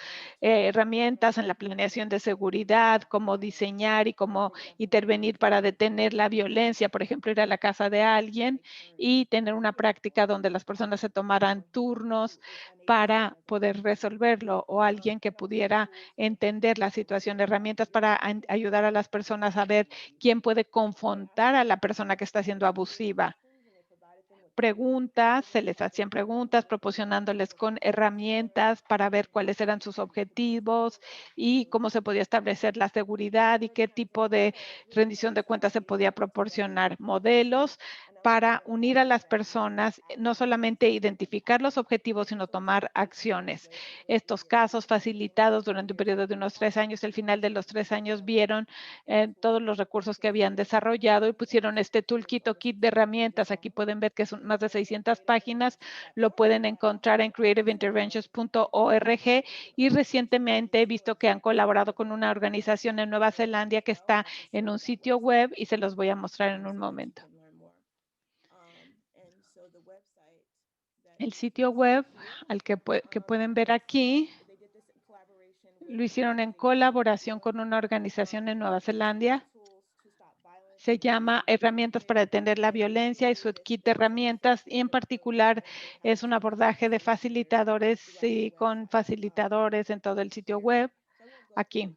herramientas en la planeación de seguridad, cómo diseñar y cómo intervenir para detener la violencia, por ejemplo, ir a la casa de alguien y tener una práctica donde las personas se tomaran turnos para poder resolverlo, o alguien que pudiera entender la situación, herramientas para ayudar a las personas a ver quién puede confrontar a la persona que está siendo abusiva. Preguntas, se les hacían preguntas proporcionándoles con herramientas para ver cuáles eran sus objetivos y cómo se podía establecer la seguridad y qué tipo de rendición de cuentas se podía proporcionar. Modelos para unir a las personas, no solamente identificar los objetivos, sino tomar acciones. Estos casos facilitados durante un periodo de unos 3 años, al final de los 3 años vieron todos los recursos que habían desarrollado y pusieron este toolkit o kit de herramientas. Aquí pueden ver que es más de 600 páginas. Lo pueden encontrar en creativeinterventions.org y recientemente he visto que han colaborado con una organización en Nueva Zelanda que está en un sitio web y se los voy a mostrar en un momento. El sitio web al que pueden ver aquí lo hicieron en colaboración con una organización en Nueva Zelanda. Se llama Herramientas para Detener la Violencia y su kit de herramientas, y en particular es un abordaje de facilitadores y con facilitadores en todo el sitio web. Aquí.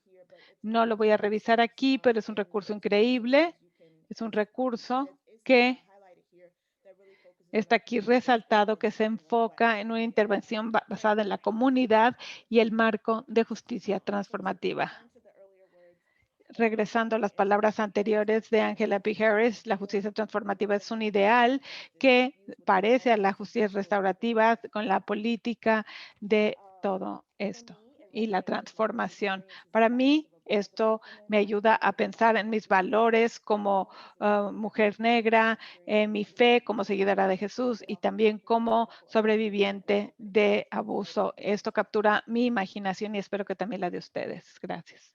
No lo voy a revisar aquí, pero es un recurso increíble. Es un recurso que está aquí resaltado, que se enfoca en una intervención basada en la comunidad y el marco de justicia transformativa. Regresando a las palabras anteriores de Angela P. Harris, la justicia transformativa es un ideal que parece a la justicia restaurativa con la política de todo esto y la transformación. Para mí, esto me ayuda a pensar en mis valores como mujer negra, en mi fe como seguidora de Jesús y también como sobreviviente de abuso. Esto captura mi imaginación y espero que también la de ustedes. Gracias.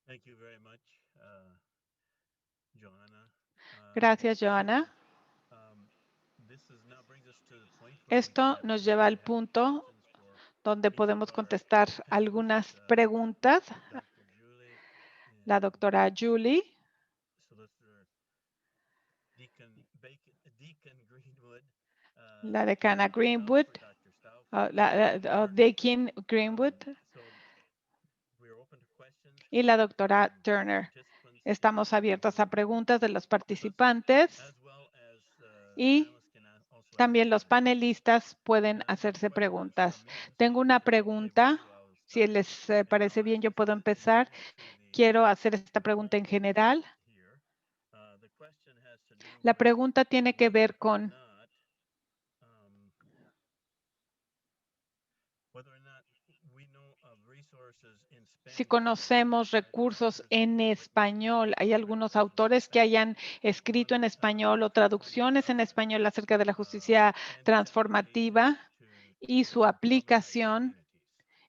Thank you very much, Joanna. Gracias, Joana. Esto nos lleva al punto donde podemos contestar algunas preguntas. La doctora Julie, la decana Greenwood, Deakin Greenwood y la doctora Turner. Estamos abiertos a preguntas de los participantes y también los panelistas pueden hacerse preguntas. Tengo una pregunta. Si les parece bien, yo puedo empezar. Quiero hacer esta pregunta en general. La pregunta tiene que ver con si conocemos recursos en español. Hay algunos autores que hayan escrito en español o traducciones en español acerca de la justicia transformativa y su aplicación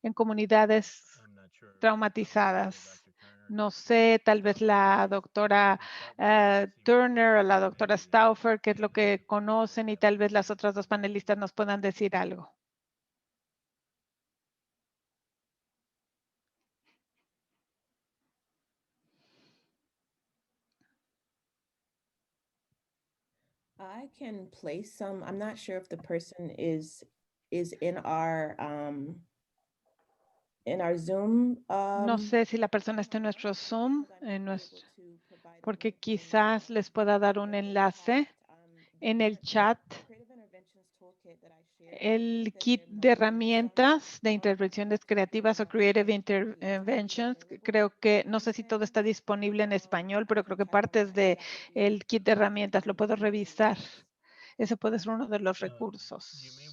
en comunidades traumatizadas. No sé, tal vez la doctora Turner o la doctora Stauffer, qué es lo que conocen, y tal vez las otras dos panelistas nos puedan decir algo. I can place some. I'm not sure if the person is in our Zoom. No sé si la persona está en nuestro Zoom, porque quizás les pueda dar un enlace en el chat. El kit de herramientas de intervenciones creativas o Creative Interventions, creo que, no sé si todo está disponible en español, pero creo que partes de el kit de herramientas lo puedo revisar. Ese puede ser uno de los recursos.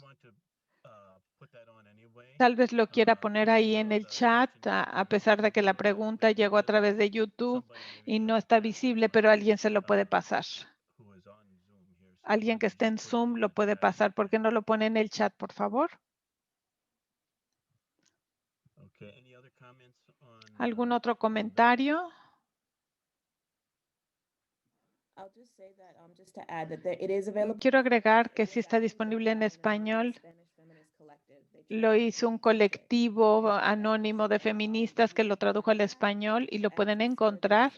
Tal vez lo quiera poner ahí en el chat, a pesar de que la pregunta llegó a través de YouTube y no está visible, pero alguien se lo puede pasar. Alguien que esté en Zoom lo puede pasar. ¿Por qué no lo pone en el chat, por favor? ¿Algún otro comentario? Quiero agregar que sí está disponible en español. Lo hizo un colectivo anónimo de feministas que lo tradujo al español y lo pueden encontrar.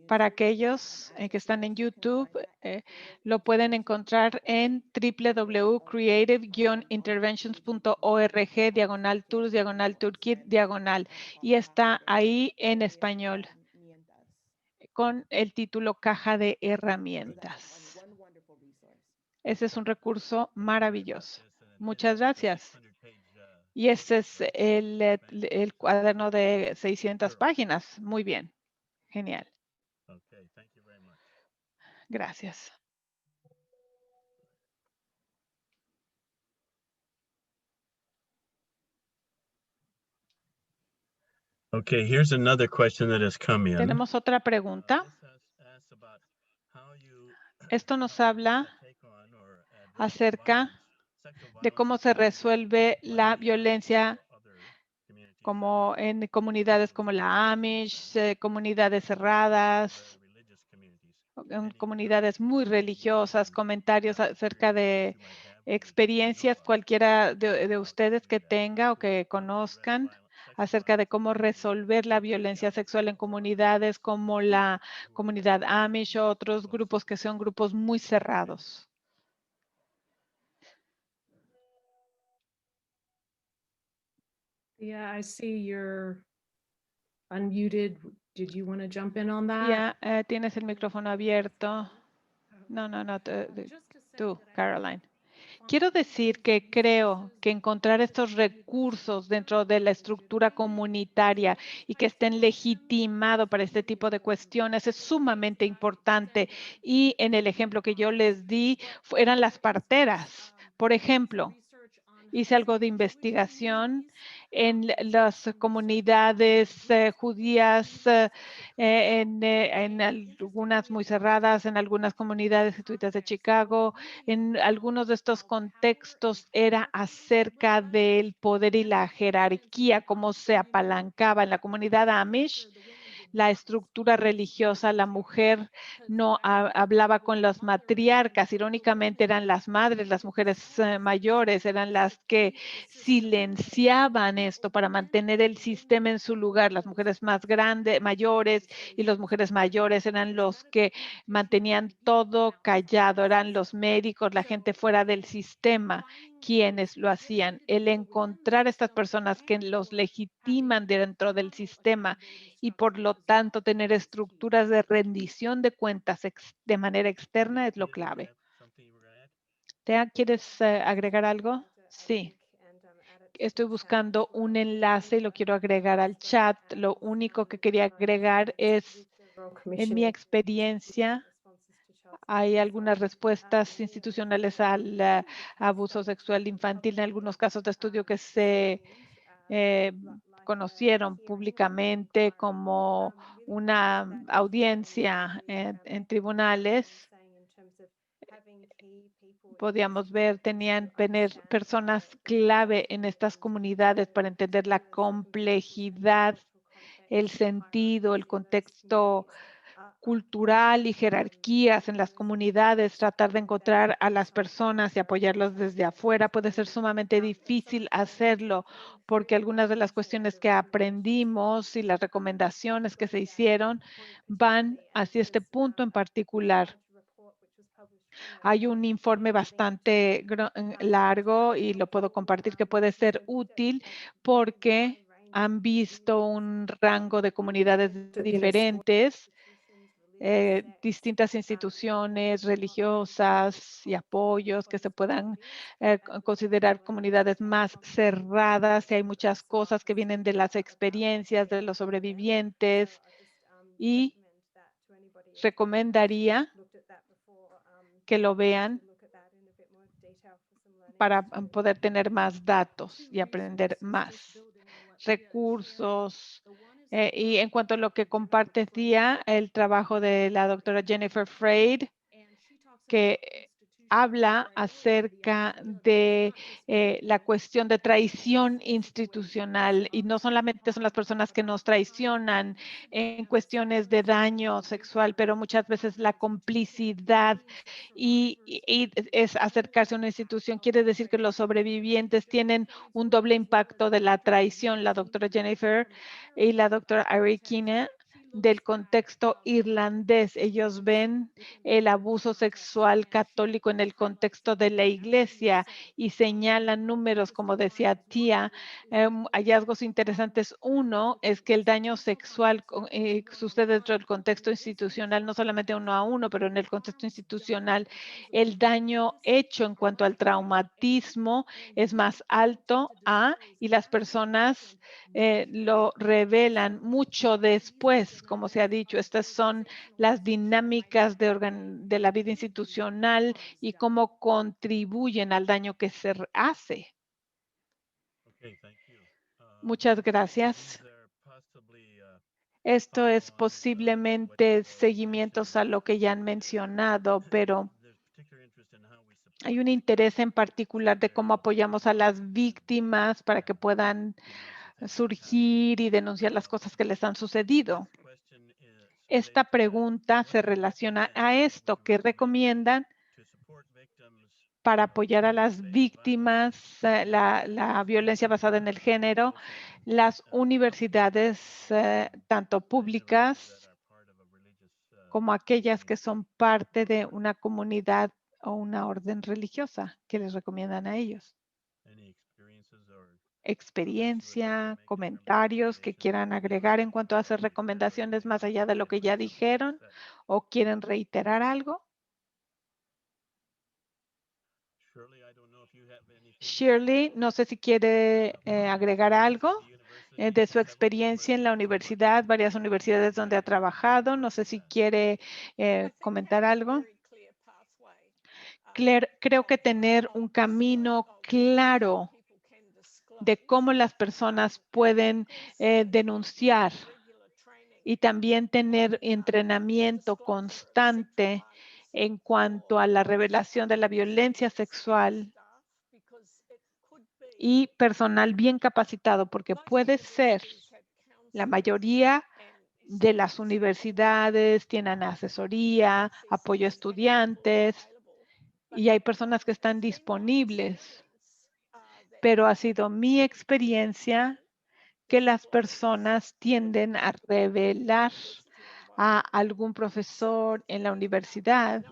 Para aquellos que están en YouTube, lo pueden encontrar en www.creative-interventions.org, /toolkit, y está ahí en español con el título Caja de Herramientas. Ese es un recurso maravilloso. Muchas gracias. Y este es el cuaderno de 600 páginas. Muy bien. Genial. Gracias. Okay, here's another question that has come in. Tenemos otra pregunta. Esto nos habla acerca de cómo se resuelve la violencia como en comunidades como la Amish, comunidades cerradas, en comunidades muy religiosas, comentarios acerca de experiencias cualquiera de ustedes que tenga o que conozcan acerca de cómo resolver la violencia sexual en comunidades como la comunidad Amish o otros grupos que son grupos muy cerrados. Yeah, I see you're unmuted. Did you want to jump in on that? Ya tienes el micrófono abierto. No, tú, Caroline. Quiero decir que creo que encontrar estos recursos dentro de la estructura comunitaria y que estén legitimados para este tipo de cuestiones es sumamente importante. Y en el ejemplo que yo les di, eran las parteras. Por ejemplo, hice algo de investigación en las comunidades judías, en algunas muy cerradas, en algunas comunidades jesuitas de Chicago. En algunos de estos contextos era acerca del poder y la jerarquía, cómo se apalancaba en la comunidad Amish. La estructura religiosa, la mujer no hablaba con los matriarcas, irónicamente eran las madres, las mujeres mayores, eran las que silenciaban esto para mantener el sistema en su lugar. Las mujeres más grandes, mayores y las mujeres mayores eran los que mantenían todo callado, eran los médicos, la gente fuera del sistema quienes lo hacían. El encontrar estas personas que los legitiman dentro del sistema y por lo tanto tener estructuras de rendición de cuentas de manera externa es lo clave. ¿Quieres agregar algo? Sí. Estoy buscando un enlace y lo quiero agregar al chat. Lo único que quería agregar es, en mi experiencia, hay algunas respuestas institucionales al abuso sexual infantil en algunos casos de estudio que se conocieron públicamente como una audiencia en tribunales. Podíamos ver, tenían personas clave en estas comunidades para entender la complejidad, el sentido, el contexto cultural y jerarquías en las comunidades, tratar de encontrar a las personas y apoyarlas desde afuera. Puede ser sumamente difícil hacerlo porque algunas de las cuestiones que aprendimos y las recomendaciones que se hicieron van hacia este punto en particular. Hay un informe bastante largo y lo puedo compartir que puede ser útil porque han visto un rango de comunidades diferentes, distintas instituciones religiosas y apoyos que se puedan considerar comunidades más cerradas. Y hay muchas cosas que vienen de las experiencias de los sobrevivientes y recomendaría que lo vean para poder tener más datos y aprender más recursos. Y en cuanto a lo que compartía el trabajo de la doctora Jennifer Freyd, que habla acerca de la cuestión de traición institucional y no solamente son las personas que nos traicionan en cuestiones de daño sexual, pero muchas veces la complicidad y es acercarse a una institución. Quiere decir que los sobrevivientes tienen un doble impacto de la traición. La doctora Jennifer y la doctora Arikina del contexto irlandés. Ellos ven el abuso sexual católico en el contexto de la iglesia y señalan números, como decía Tía, hallazgos interesantes. Uno es que el daño sexual sucede dentro del contexto institucional, no solamente uno a uno, pero en el contexto institucional, el daño hecho en cuanto al traumatismo es más alto y las personas lo revelan mucho después, como se ha dicho. Estas son las dinámicas de la vida institucional y cómo contribuyen al daño que se hace. Muchas gracias. Esto es posiblemente seguimientos a lo que ya han mencionado, pero hay un interés en particular de cómo apoyamos a las víctimas para que puedan surgir y denunciar las cosas que les han sucedido. Esta pregunta se relaciona a esto. ¿Qué recomiendan para apoyar a las víctimas, la violencia basada en el género, las universidades, tanto públicas como aquellas que son parte de una comunidad o una orden religiosa? ¿Qué les recomiendan a ellos? Experiencia, comentarios que quieran agregar en cuanto a hacer recomendaciones más allá de lo que ya dijeron o quieren reiterar algo. Shirley, no sé si quiere agregar algo de su experiencia en la universidad, varias universidades donde ha trabajado. No sé si quiere comentar algo. Creo que tener un camino claro de cómo las personas pueden denunciar y también tener entrenamiento constante en cuanto a la revelación de la violencia sexual y personal bien capacitado, porque puede ser la mayoría de las universidades tienen asesoría, apoyo a estudiantes y hay personas que están disponibles, pero ha sido mi experiencia que las personas tienden a revelar a algún profesor en la universidad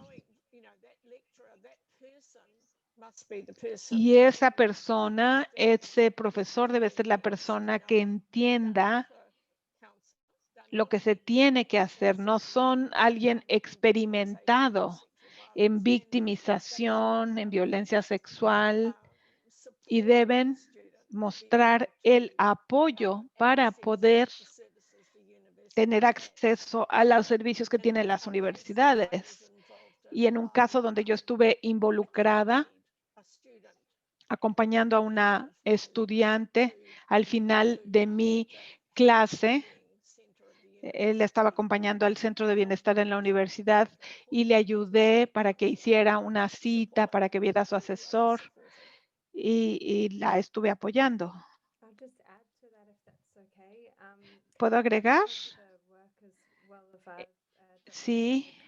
y esa persona, ese profesor debe ser la persona que entienda lo que se tiene que hacer. No son alguien experimentado en victimización, en violencia sexual y deben mostrar el apoyo para poder tener acceso a los servicios que tienen las universidades. Y en un caso donde yo estuve involucrada, acompañando a una estudiante al final de mi clase, él estaba acompañando al centro de bienestar en la universidad y le ayudé para que hiciera una cita, para que viera a su asesor y la estuve apoyando. ¿Puedo agregar? Sí,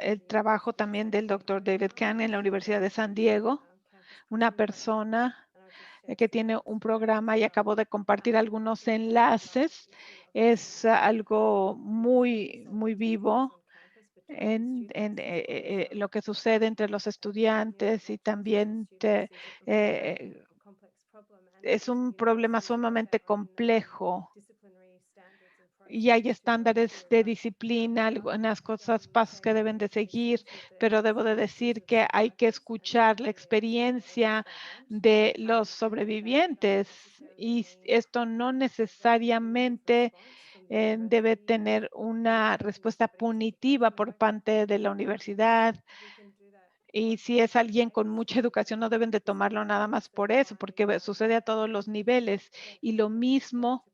el trabajo también del doctor David Kahn en la Universidad de San Diego, una persona que tiene un programa y acabo de compartir algunos enlaces. Es algo muy, muy vivo en lo que sucede entre los estudiantes y también es un problema sumamente complejo y hay estándares de disciplina, algunas cosas, pasos que deben de seguir, pero debo de decir que hay que escuchar la experiencia de los sobrevivientes y esto no necesariamente debe tener una respuesta punitiva por parte de la universidad. Y si es alguien con mucha educación, no deben de tomarlo nada más por eso, porque sucede a todos los niveles. Y lo mismo,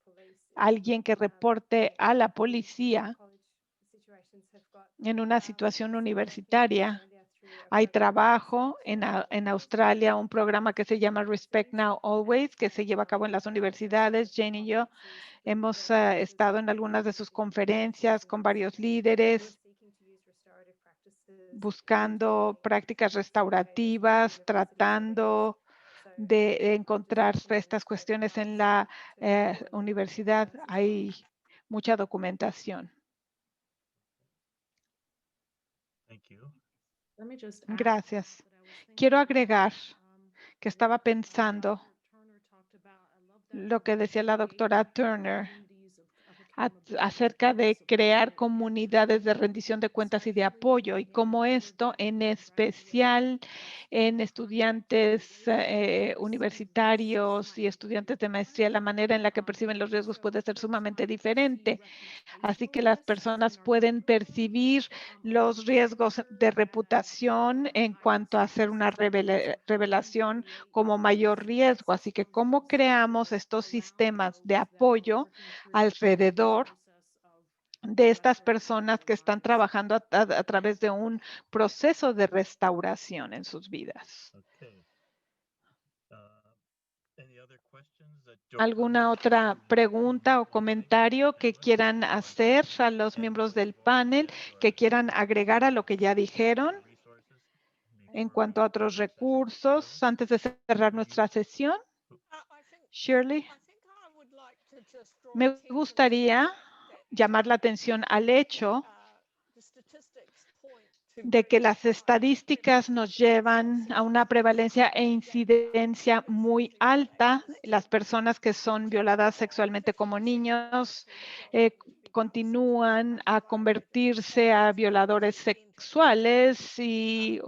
alguien que reporte a la policía en una situación universitaria. Hay trabajo en Australia, un programa que se llama Respect Now Always, que se lleva a cabo en las universidades. Jane y yo hemos estado en algunas de sus conferencias con varios líderes, buscando prácticas restaurativas, tratando de encontrar estas cuestiones en la universidad. Hay mucha documentación. Gracias. Quiero agregar que estaba pensando lo que decía la doctora Turner acerca de crear comunidades de rendición de cuentas y de apoyo y cómo esto, en especial en estudiantes universitarios y estudiantes de maestría, la manera en la que perciben los riesgos puede ser sumamente diferente. Así que las personas pueden percibir los riesgos de reputación en cuanto a hacer una revelación como mayor riesgo. Así que cómo creamos estos sistemas de apoyo alrededor de estas personas que están trabajando a través de un proceso de restauración en sus vidas. Okay. Any other questions that ¿Alguna otra pregunta o comentario que quieran hacer a los miembros del panel, que quieran agregar a lo que ya dijeron en cuanto a otros recursos antes de cerrar nuestra sesión? Shirley, me gustaría llamar la atención al hecho de que las estadísticas nos llevan a una prevalencia e incidencia muy alta. Las personas que son violadas sexualmente como niños continúan a convertirse a violadores sexuales y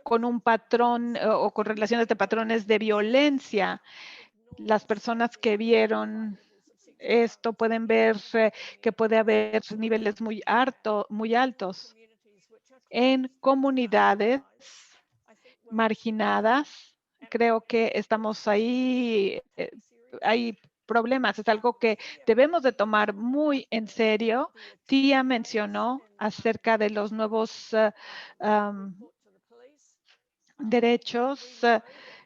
con un patrón o con relaciones de patrones de violencia. Las personas que vieron esto pueden ver que puede haber niveles muy altos en comunidades marginadas. Creo que estamos ahí, hay problemas, es algo que debemos de tomar muy en serio. Tía mencionó acerca de los nuevos derechos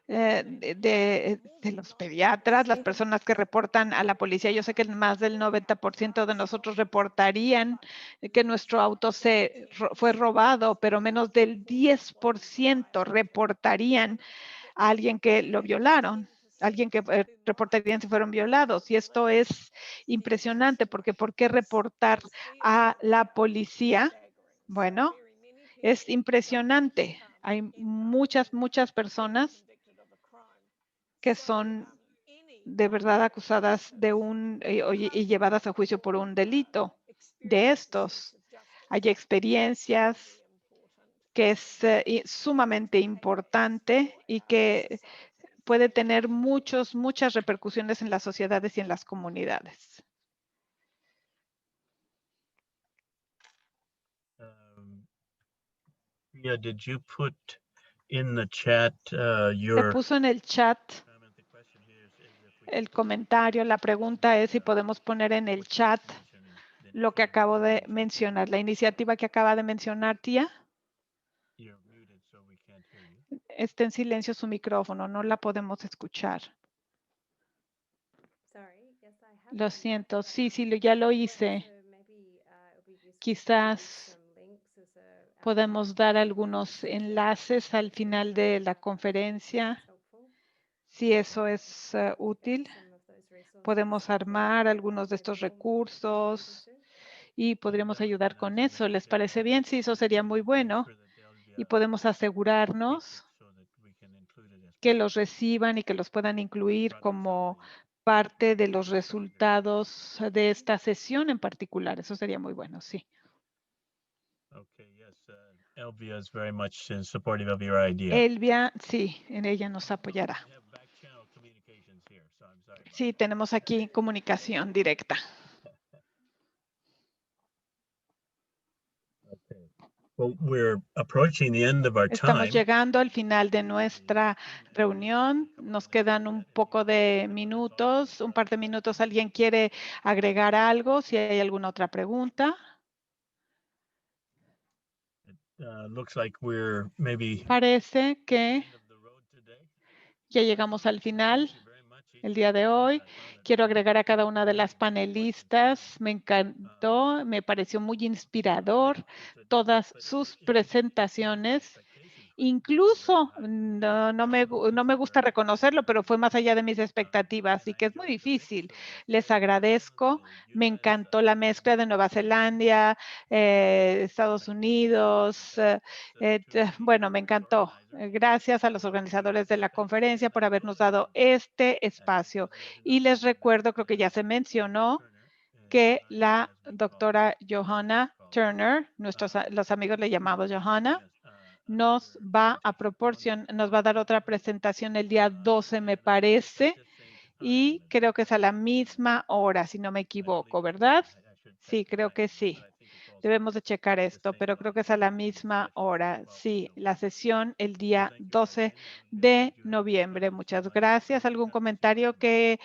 de los pediatras, las personas que reportan a la policía. Yo sé que más del 90% de nosotros reportarían que nuestro auto fue robado, pero menos del 10% reportarían a alguien que lo violaron, alguien que reportarían si fueron violados. Y esto es impresionante porque ¿por qué reportar a la policía? Bueno, es impresionante. Hay muchas personas que son de verdad acusadas de y llevadas a juicio por un delito de estos. Hay experiencias que es sumamente importante y que puede tener muchas repercusiones en las sociedades y en las comunidades. Yeah, did you put in the chat Se puso en el chat el comentario. La pregunta es si podemos poner en el chat lo que acabo de mencionar, la iniciativa que acaba de mencionar, tía. Está en silencio su micrófono, no la podemos escuchar. Lo siento, sí, ya lo hice. Quizás podemos dar algunos enlaces al final de la conferencia. Si eso es útil, podemos armar algunos de estos recursos y podríamos ayudar con eso. ¿Les parece bien? Sí, eso sería muy bueno. Y podemos asegurarnos que los reciban y que los puedan incluir como parte de los resultados de esta sesión en particular. Eso sería muy bueno, sí. Elvia is very much supportive of your idea. Elvia, sí, en ella nos apoyará. Sí, tenemos aquí comunicación directa. Well, we're approaching the end of our Estamos time. llegando al final de nuestra reunión. Nos quedan un poco de minutos, un par de minutos. ¿Alguien quiere agregar algo? Si hay alguna otra pregunta. Looks like we're maybe Parece que ya llegamos al final el día de hoy. Quiero agregar a cada una de las panelistas. Me encantó, me pareció muy inspirador todas sus presentaciones. Incluso, no me gusta reconocerlo, pero fue más allá de mis expectativas, así que es muy difícil. Les agradezco. Me encantó la mezcla de Nueva Zelanda, Estados Unidos. Bueno, me encantó. Gracias a los organizadores de la conferencia por habernos dado este espacio. Y les recuerdo, creo que ya se mencionó, que la doctora Johanna Turner, los amigos le llamamos Johanna, nos va a dar otra presentación el día 12, me parece, y creo que es a la misma hora, si no me equivoco, ¿verdad? Sí, creo que sí. Debemos de checar esto, pero creo que es a la misma hora. Sí, la sesión el día 12 de noviembre. Muchas gracias. ¿Algún comentario que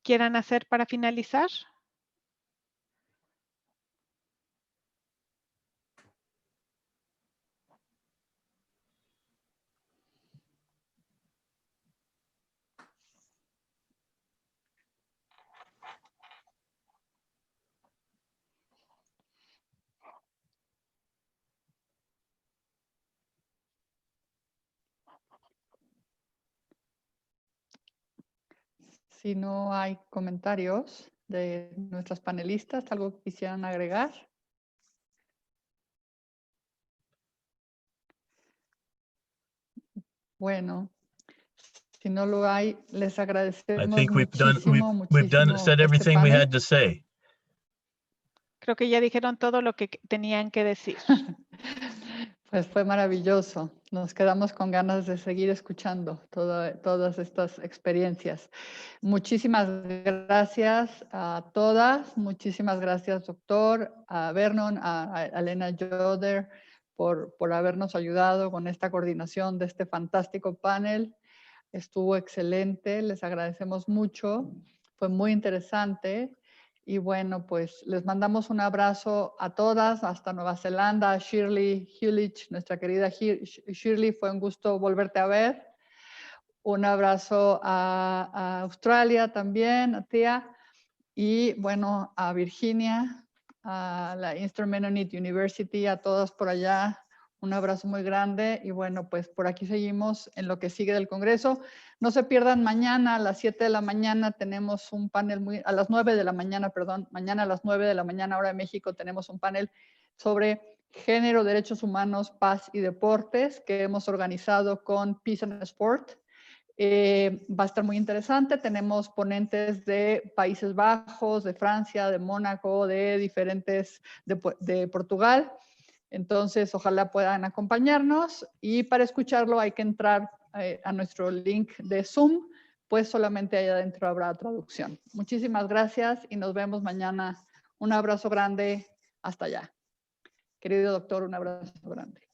quieran hacer para finalizar. Si no hay comentarios de nuestras panelistas, ¿algo que quisieran agregar? Bueno, si no lo hay, les I agradecemos think we've muchísimo said este everything we panel. had to say. Creo que ya dijeron todo lo que tenían que decir. Pues fue maravilloso. Nos quedamos con ganas de seguir escuchando todas estas experiencias. Muchísimas gracias a todas. Muchísimas gracias, doctor, a Vernon, a Elena Yoder, por habernos ayudado con esta coordinación de este fantástico panel. Estuvo excelente. Les agradecemos mucho. Fue muy interesante. Y bueno, pues les mandamos un abrazo a todas, hasta Nueva Zelanda, a Shirley Hulich, nuestra querida Shirley, fue un gusto volverte a ver. Un abrazo a Australia también, a Tía, y bueno, a Virginia, a la Eastern Mennonite University, a todas por allá. Un abrazo muy grande y bueno, pues por aquí seguimos en lo que sigue del Congreso. No se pierdan mañana a las 7 de la mañana tenemos un panel a las 9 de la mañana, perdón, mañana a las 9 de la mañana hora de México tenemos un panel sobre género, derechos humanos, paz y deportes que hemos organizado con Peace and Sport. Va a estar muy interesante. Tenemos ponentes de Países Bajos, de Francia, de Mónaco, de diferentes, de Portugal. Entonces, ojalá puedan acompañarnos y para escucharlo hay que entrar a nuestro link de Zoom, pues solamente ahí adentro habrá traducción. Muchísimas gracias y nos vemos mañana. Un abrazo grande. Hasta allá. Querido doctor, un abrazo grande.